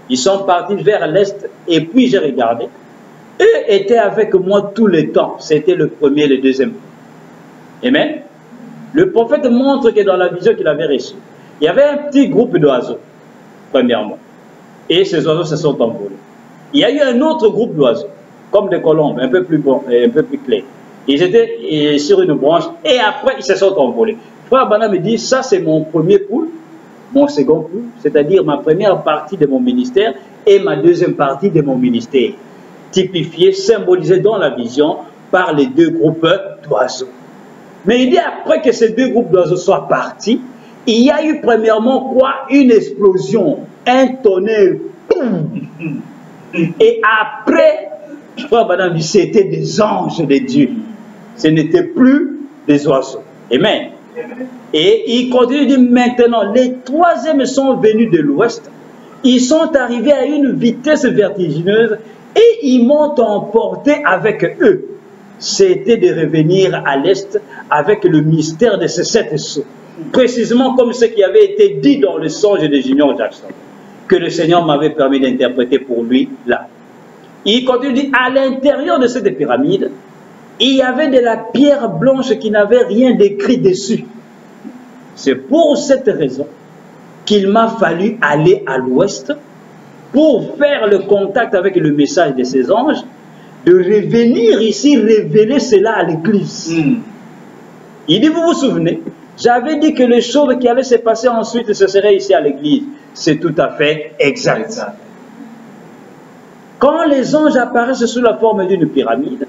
ils sont partis vers l'est et puis j'ai regardé. Eux étaient avec moi tout le temps. C'était le premier et le deuxième. Amen. Le prophète montre que dans la vision qu'il avait reçue, il y avait un petit groupe d'oiseaux, premièrement. Et ces oiseaux se sont envolés. Il y a eu un autre groupe d'oiseaux, comme des colombes, un peu plus bons et un peu plus clairs. Ils étaient sur une branche et après ils se sont envolés. Frère Branham me dit, ça c'est mon premier poule, mon second poule, c'est-à-dire ma première partie de mon ministère et ma deuxième partie de mon ministère, typifié, symbolisé dans la vision par les deux groupes d'oiseaux. Mais il dit après que ces deux groupes d'oiseaux soient partis, il y a eu premièrement quoi? Une explosion, un tonnerre. Et après, Frère Branham dit, c'était des anges de Dieu. Ce n'était plus des oiseaux. Amen. Et il continue de dire maintenant, les troisièmes sont venus de l'ouest, ils sont arrivés à une vitesse vertigineuse et ils m'ont emporté avec eux. C'était de revenir à l'est avec le mystère de ces 7 sceaux. Précisément comme ce qui avait été dit dans le songe de Junior Jackson, que le Seigneur m'avait permis d'interpréter pour lui là. Il continue de dire, à l'intérieur de cette pyramide, il y avait de la pierre blanche qui n'avait rien d'écrit dessus. C'est pour cette raison qu'il m'a fallu aller à l'ouest pour faire le contact avec le message de ces anges, de revenir ici révéler cela à l'église. Il dit, vous vous souvenez, j'avais dit que les choses qui allaient se passer ensuite, ce serait ici à l'église. C'est tout à fait exact. Quand les anges apparaissent sous la forme d'une pyramide,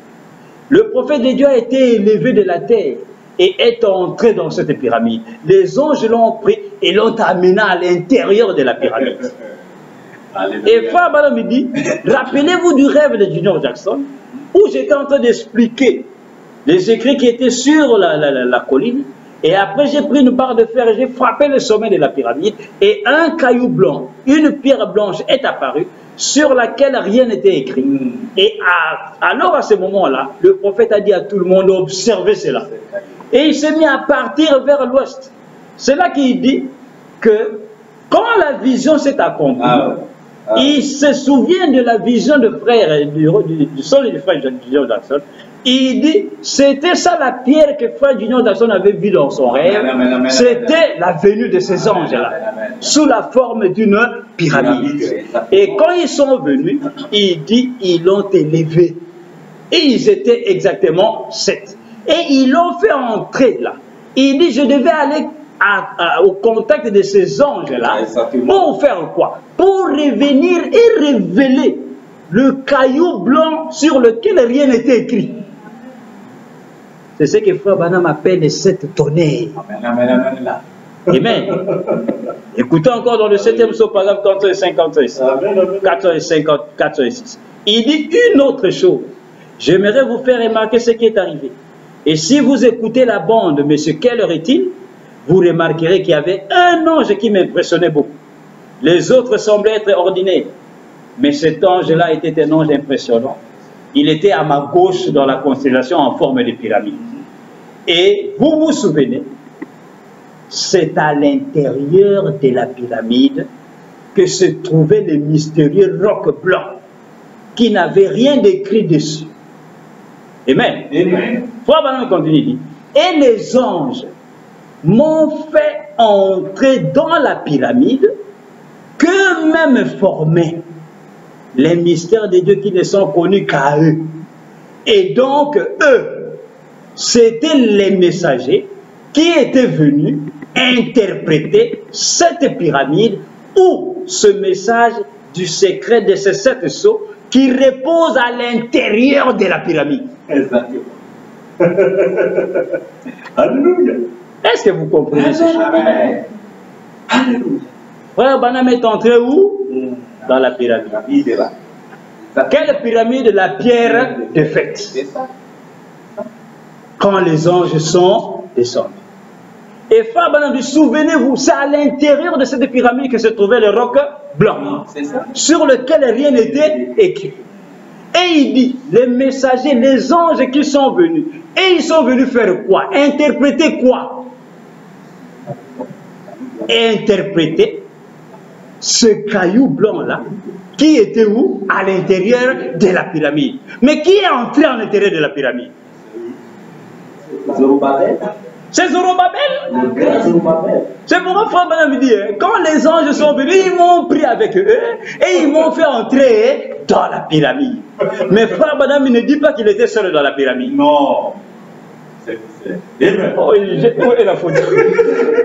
le prophète de Dieu a été élevé de la terre et est entré dans cette pyramide. Les anges l'ont pris et l'ont amené à l'intérieur de la pyramide. Et Frère Branham me dit, rappelez-vous du rêve de Junior Jackson, où j'étais en train d'expliquer les écrits qui étaient sur la colline, et après j'ai pris une barre de fer et j'ai frappé le sommet de la pyramide, et un caillou blanc, une pierre blanche est apparue, sur laquelle rien n'était écrit. Et alors à ce moment-là, le prophète a dit à tout le monde, observez cela. Et il s'est mis à partir vers l'ouest. C'est là qu'il dit que quand la vision s'est accomplie, il se souvient de la vision de frère, du songe du frère Junior Jackson. Il dit, c'était ça la pierre que frère Junior Jackson avait vue dans son rêve. C'était la venue de ces anges-là, sous la forme d'une pyramide. Et quand ils sont venus, il dit, ils l'ont élevé. Et ils étaient exactement 7. Et ils l'ont fait entrer là. Il dit, je devais aller au contact de ces anges-là. Pour faire quoi? Pour revenir et révéler le caillou blanc sur lequel rien n'était écrit. C'est ce que Frère Branham appelle les 7 tonnerres. Amen. Écoutez encore dans le 7e psaume, par exemple, 456. Il dit une autre chose. J'aimerais vous faire remarquer ce qui est arrivé. Et si vous écoutez la bande, mais quelle heure est-il? Vous remarquerez qu'il y avait un ange qui m'impressionnait beaucoup. Les autres semblaient être ordinaires. Mais cet ange-là était un ange impressionnant. Il était à ma gauche dans la constellation en forme de pyramide. Et vous vous souvenez, c'est à l'intérieur de la pyramide que se trouvait le mystérieux roc blanc qui n'avait rien d'écrit dessus. Amen. Frère Branham continue, dit, et les anges m'ont fait entrer dans la pyramide qu'eux-mêmes formaient les mystères de Dieu qui ne sont connus qu'à eux. Et donc, eux, c'étaient les messagers qui étaient venus interpréter cette pyramide ou ce message du secret de ces 7 sceaux qui repose à l'intérieur de la pyramide. Exactement. Alléluia. Est-ce que vous comprenez ce chose? Alléluia. Frère Branham est entré où? Dans la pyramide. Quelle pyramide? La pierre de fête. Quand les anges sont descendus. Et Frère Branham dit, souvenez-vous, c'est à l'intérieur de cette pyramide que se trouvait le roc blanc, sur lequel rien n'était écrit. Et il dit, les messagers, les anges qui sont venus, et ils sont venus faire quoi? Interpréter quoi? Interpréter ce caillou blanc-là, qui était où? À l'intérieur de la pyramide. Mais qui est entré à l'intérieur de la pyramide? C'est Zorobabel. C'est pourquoi Frère Branham dit, quand les anges sont venus, ils m'ont pris avec eux et ils m'ont fait entrer dans la pyramide. Mais Frère Branham ne dit pas qu'il était seul dans la pyramide. Non. Oh, il a faute.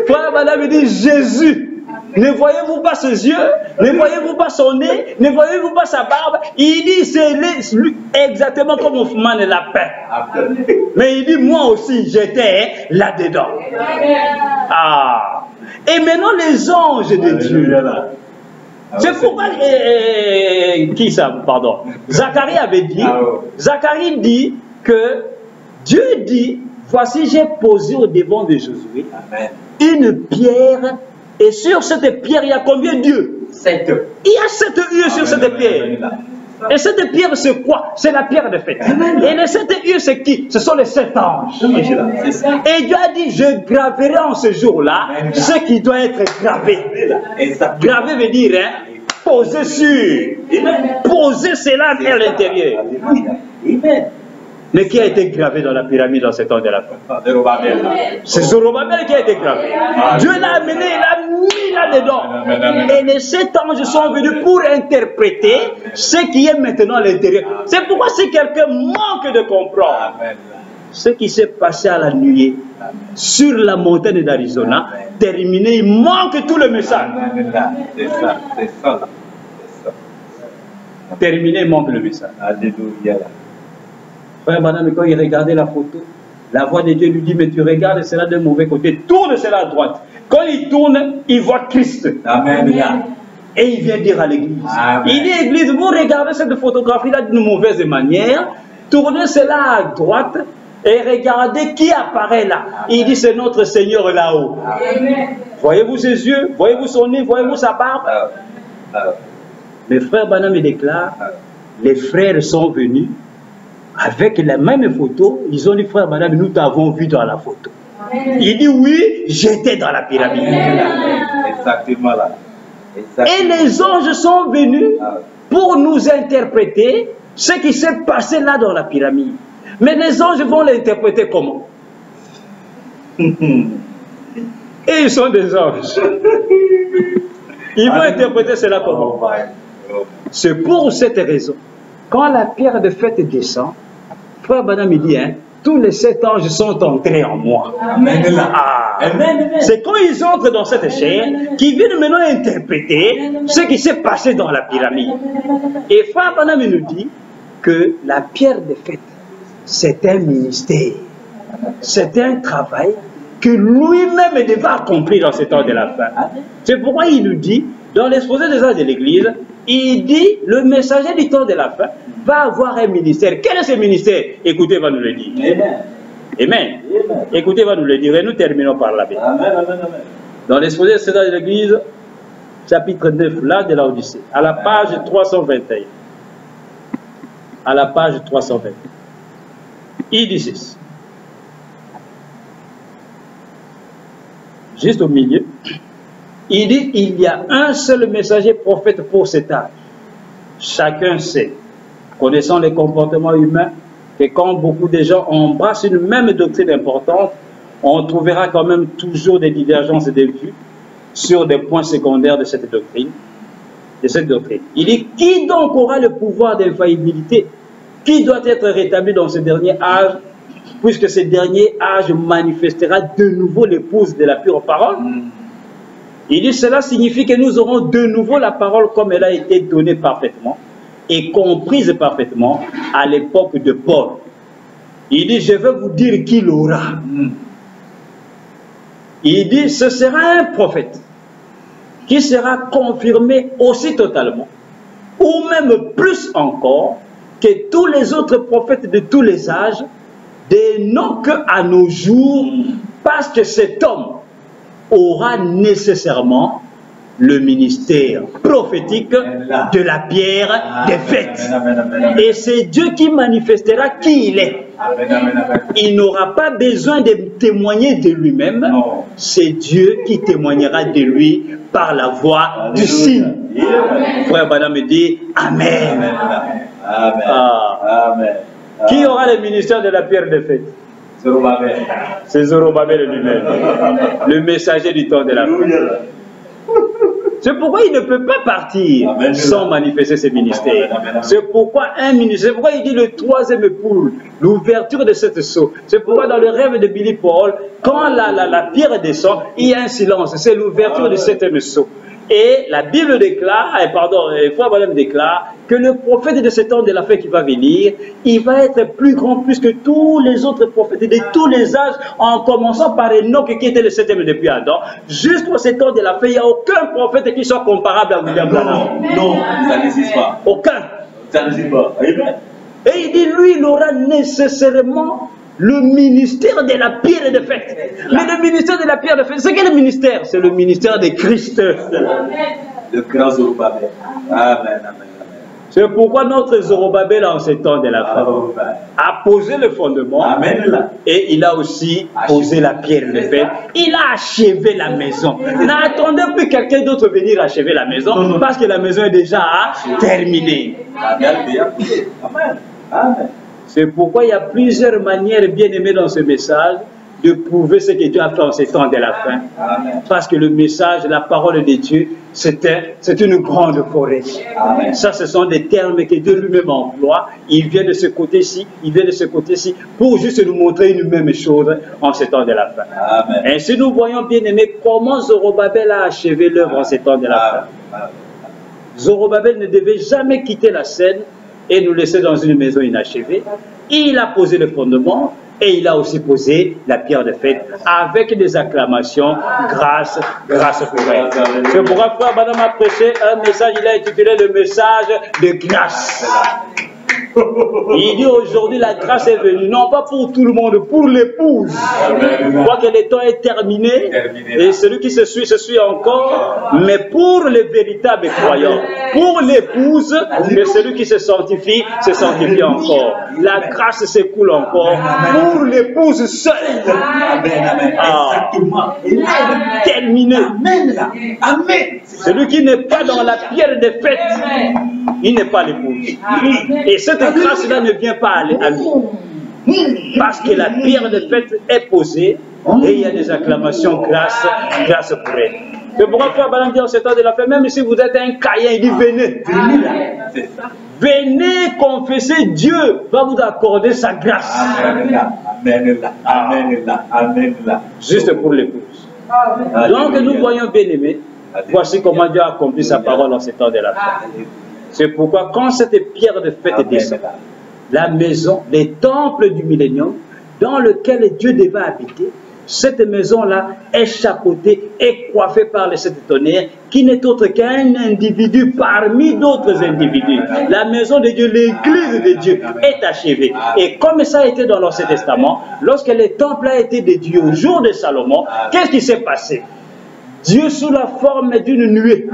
Frère Branham dit, Jésus. Ne voyez-vous pas ses yeux? Ne voyez-vous pas son nez? Ne voyez-vous pas sa barbe? Il dit, c'est lui, exactement comme on fumait le lapin. Mais il dit, moi aussi, j'étais là-dedans. Ah. Et maintenant, les anges de Dieu. C'est pourquoi, qui ça, pardon? Zacharie avait dit, Zacharie dit que Dieu dit, voici j'ai posé au devant de Josué Amen. une pierre, et sur cette pierre, il y a combien d'yeux? 7. Il y a 7 yeux sur cette pierre. Et cette pierre, c'est quoi? C'est la pierre de fête. Et les 7 yeux, c'est qui? Ce sont les 7 anges. Et Dieu a dit, je graverai en ce jour-là ce qui doit être gravé. Gravé veut dire, hein, poser sur. Poser cela à l'intérieur. Amen. Mais qui a été gravé dans la pyramide dans ce temps de la fin? C'est Zorobabel qui a été gravé. Dieu l'a amené, il l'a mis là-dedans. Et les 7 anges sont venus pour interpréter ce qui est maintenant à l'intérieur. C'est pourquoi si quelqu'un manque de comprendre ce qui s'est passé à la nuit sur la montagne d'Arizona, terminé, il manque tout le message. C'est ça, c'est ça. Terminé, il manque le message. Alléluia. Frère Madame, quand il regardait la photo, la voix de Dieu lui dit, mais tu regardes cela d'un mauvais côté, tourne cela à droite. Quand il tourne, il voit Christ. Amen. Et il vient dire à l'église. Il dit, église, vous regardez cette photographie-là d'une mauvaise manière, tournez cela à droite et regardez qui apparaît là. Il dit, c'est notre Seigneur là-haut. Voyez-vous ses yeux? Voyez-vous son nez? Voyez-vous sa barbe? Le frère Banam déclare, les frères sont venus avec la même photo. Ils ont dit, frère Banam, nous t'avons vu dans la photo. Il dit, oui, j'étais dans la pyramide. Exactement là. Et les anges sont venus pour nous interpréter ce qui s'est passé là dans la pyramide. Mais les anges vont l'interpréter comment? Et ils sont des anges. Ils vont interpréter cela comment? C'est pour cette raison. Quand la pierre de fête descend, frère Banam il dit, hein, tous les 7 anges sont entrés en moi. Amen. C'est quand ils entrent dans cette chair qu'ils viennent maintenant interpréter ce qui s'est passé dans la pyramide. Et frère Banam nous dit que la pierre de fête, c'est un ministère. C'est un travail que lui-même devait accomplir dans ce temps de la fin. C'est pourquoi il nous dit, dans l'exposé des âges de l'Église, il dit, le messager du temps de la fin va avoir un ministère. Quel est ce ministère? Écoutez, va nous le dire. Amen. Amen. Écoutez, va nous le dire. Et nous terminons par la Bible. Dans l'exposé des âges de l'Église, chapitre 9, là de la Odyssée, à la page 321. À la page 321. Il dit ceci. Juste au milieu. Il dit, il y a un seul messager prophète pour cet âge. Chacun sait, connaissant les comportements humains, que quand beaucoup de gens embrassent une même doctrine importante, on trouvera quand même toujours des divergences de vues sur des points secondaires de cette doctrine. Il dit, qui donc aura le pouvoir d'infaillibilité? Qui doit être rétabli dans ce dernier âge, puisque ce dernier âge manifestera de nouveau l'épouse de la pure parole? Il dit, cela signifie que nous aurons de nouveau la parole comme elle a été donnée parfaitement et comprise parfaitement à l'époque de Paul. Il dit, je vais vous dire qui l'aura. Il dit, ce sera un prophète qui sera confirmé aussi totalement, ou même plus encore, que tous les autres prophètes de tous les âges, des noms qu'à nos jours, parce que cet homme aura nécessairement le ministère prophétique de la pierre des fêtes. Et c'est Dieu qui manifestera qui il est. Il n'aura pas besoin de témoigner de lui-même. C'est Dieu qui témoignera de lui par la voix du signe. Frère Bana me dit Amen. Amen. Qui aura le ministère de la pierre des fêtes? C'est Zorobabel lui-même, le messager du temps de la fin. C'est pourquoi il ne peut pas partir sans manifester ses ministères. C'est pourquoi un ministère, c'est pourquoi il dit le troisième poule, l'ouverture de cette sceau. C'est pourquoi dans le rêve de Billy Paul, quand la pierre descend, il y a un silence. C'est l'ouverture de cette sceau. Et la Bible déclare, Frère Madame déclare que le prophète de ce temps de la fin qui va venir, il va être plus grand plus que tous les autres prophètes de tous les âges, en commençant par Enoch qui était le septième depuis Adam. Jusqu'au ce temps de la fin, il n'y a aucun prophète qui soit comparable à William Branham. Non, ça n'existe pas. Aucun. Ça n'existe pas. Et il dit, lui, il aura nécessairement le ministère de la pierre de fête. Mais le ministère de la pierre de fête, c'est quel ministère? C'est le ministère de Christ. Le grand Zorobabel. Amen, amen. C'est pourquoi notre Zorobabel en ces temps de la fin a posé le fondement. Amen. Et il a aussi posé la pierre de fête. Il a achevé la maison. N'attendez plus quelqu'un d'autre venir achever la maison parce que la maison est déjà terminée. Amen. Amen. C'est pourquoi il y a plusieurs manières bien aimées dans ce message de prouver ce que Dieu a fait en ces temps de la fin. Amen. Parce que le message, la parole de Dieu, c'est une grande forêt. Amen. Ça, ce sont des termes que Dieu lui-même emploie. Il vient de ce côté-ci, il vient de ce côté-ci, pour juste nous montrer une même chose en ces temps de la fin. Amen. Ainsi, nous voyons bien aimé comment Zorobabel a achevé l'œuvre en ces temps de la fin. Zorobabel ne devait jamais quitter la scène et nous laisser dans une maison inachevée. Il a posé le fondement et il a aussi posé la pierre de fête avec des acclamations, grâce pour elle. C'est pourquoi frère Madame a prêché un message, il a intitulé le message de grâce. Il dit aujourd'hui la grâce est venue, non pas pour tout le monde, pour l'épouse. Quoi que le temps est terminé, et celui qui se suit encore, mais pour les véritables croyants, pour l'épouse, mais celui qui se sanctifie encore. La grâce s'écoule encore pour l'épouse seule. Exactement. Terminé. Amen. Celui qui n'est pas dans la pierre de fête, il n'est pas l'épouse. Et cette grâce-là ne vient pas à lui. Parce que la pierre de fête est posée et il y a des acclamations grâce pour elle. C'est pourquoi Frère Branham dit en ce temps de la fin, même si vous êtes un caïen, il dit venez. Venez confesser, Dieu va vous accorder sa grâce. Amen. Juste pour l'épouse. Donc nous voyons bien aimé, voici comment Dieu a accompli sa parole en ce temps de la fin. C'est pourquoi quand cette pierre de fête descend, la maison, les temples du millénium, dans lequel Dieu devait habiter, cette maison-là est chapeautée et coiffée par les sept tonnerres, qui n'est autre qu'un individu parmi d'autres individus. La maison de Dieu, l'église de Dieu est achevée. Et comme ça a été dans l'Ancien Testament, lorsque le temple a été dédié au jour de Salomon, qu'est-ce qui s'est passé? Dieu, sous la forme d'une nuée,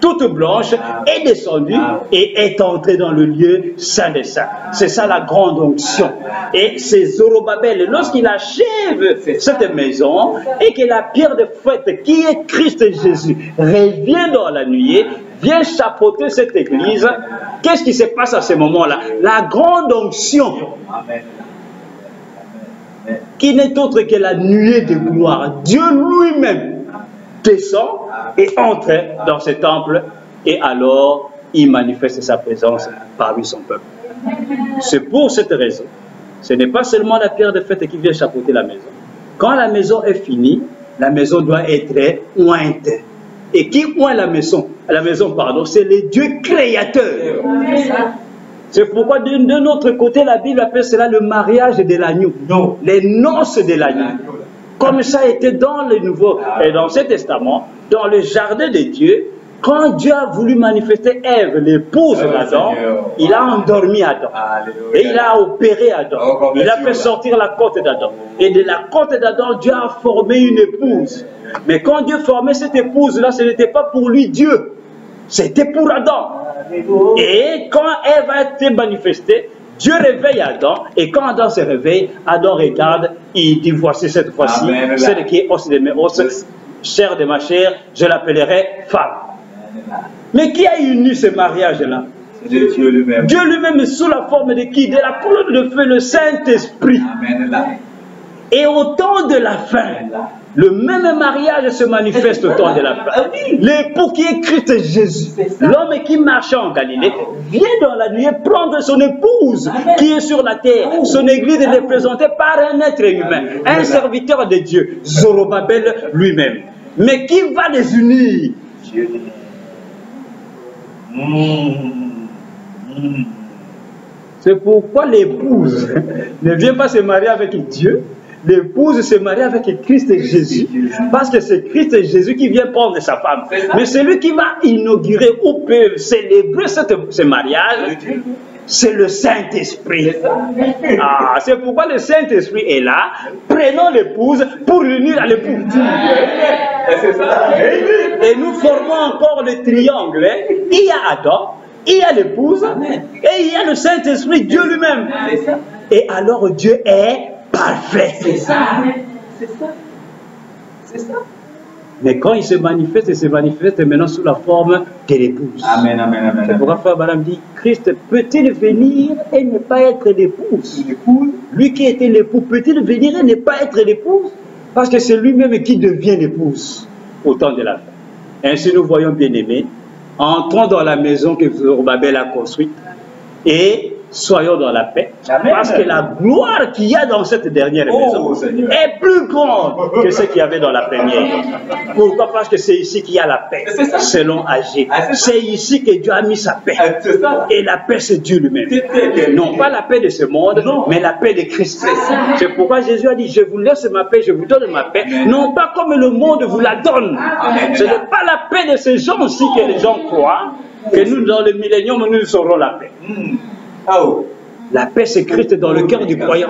toute blanche, est descendu et est entré dans le lieu saint des saints. C'est ça la grande onction. Et c'est Zorobabel, lorsqu'il achève cette maison et que la pierre de fête qui est Christ Jésus revient dans la nuée, vient chapeauter cette église, qu'est-ce qui se passe à ce moment-là? La grande onction, qui n'est autre que la nuée de gloire. Dieu lui-même descend et entre dans ce temple et alors il manifeste sa présence parmi son peuple. C'est pour cette raison, ce n'est pas seulement la pierre de fête qui vient chapeauter la maison. Quand la maison est finie, la maison doit être ointe. Et qui oint la maison? C'est le Dieu créateur. C'est pourquoi d'un autre côté, la Bible appelle cela le mariage de l'agneau, les noces de l'agneau. Comme ça a été dans le Nouveau et dans l'Ancien Testament, dans le jardin de Dieu, quand Dieu a voulu manifester Ève, l'épouse d'Adam, il a endormi Adam. Et il a opéré Adam. Il a fait sortir la côte d'Adam. Et de la côte d'Adam, Dieu a formé une épouse. Mais quand Dieu formait cette épouse-là, ce n'était pas pour lui Dieu. C'était pour Adam. Et quand Ève a été manifestée, Dieu réveille Adam, et quand Adam se réveille, Adam regarde, il dit, voici cette fois-ci, celle qui est os de mes os, chair de ma chair, je l'appellerai femme. Mais qui a uni ce mariage-là? Dieu lui-même. Dieu lui-même sous la forme de qui? De la colonne de feu, le Saint-Esprit. Et au temps de la fin, le même mariage se manifeste au temps de la fin. L'époux qui est Christ Jésus, l'homme qui marchait en Galilée, vient dans la nuit prendre son épouse qui est sur la terre. Son église est représentée par un être humain, un serviteur de Dieu, Zorobabel lui-même. Mais qui va les unir? C'est pourquoi l'épouse ne vient pas se marier avec Dieu. L'épouse se marie avec Christ Jésus, parce que c'est Christ Jésus qui vient prendre sa femme. Mais celui qui va inaugurer ou peut célébrer ce mariage, c'est le Saint-Esprit. Ah, c'est pourquoi le Saint-Esprit est là. Prenons l'épouse pour l'unir à l'époux. Et nous formons encore le triangle. Il y a Adam, il y a l'épouse, et il y a le Saint-Esprit, Dieu lui-même. Et alors Dieu est parfait. C'est ça. C'est ça. C'est ça. Mais quand il se manifeste maintenant sous la forme de l'épouse. Amen, amen, amen. C'est pourquoi Frère Branham dit, Christ peut-il venir et ne pas être l'épouse? Lui qui était l'époux, peut-il venir et ne pas être l'épouse? Parce que c'est lui-même qui devient l'épouse au temps de la fin. Ainsi nous voyons, bien-aimés, entrons dans la maison que Zorobabel a construite et soyons dans la paix. Amen. Parce que la gloire qu'il y a dans cette dernière maison est plus grande que ce qu'il y avait dans la première. Pourquoi? Parce que c'est ici qu'il y a la paix, selon Agé. C'est ici que Dieu a mis sa paix. Et la paix, c'est Dieu lui-même. Non pas la paix de ce monde, mais la paix de Christ. C'est pourquoi Jésus a dit, je vous laisse ma paix, je vous donne ma paix. Non pas comme le monde vous la donne. Ce n'est pas la paix de ces gens-ci que les gens croient, que nous, dans le millénium, nous saurons la paix. Oh. La paix c'est Christ dans le cœur du croyant.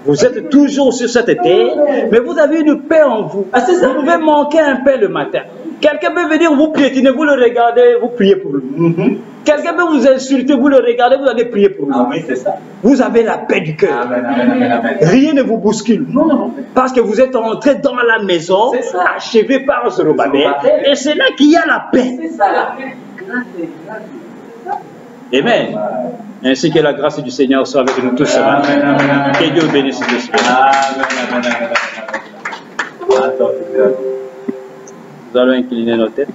Vous êtes toujours sur cette terre, mais vous avez une paix en vous. Vous pouvez manquer un pain le matin. Quelqu'un peut venir vous piétiner, vous le regardez, vous priez pour lui. Quelqu'un peut vous insulter, vous le regardez, vous allez prier pour lui. Ah oui, c'est ça. Vous avez la paix du cœur. Rien ne vous bouscule. Non. Parce que vous êtes entré dans la maison, achevé par Zorobabel, et c'est là qu'il y a la paix. C'est ça la paix. Amen. Ainsi que la grâce du Seigneur soit avec nous tous. Amen. Que Dieu bénisse l'Esprit. Nous allons incliner nos têtes.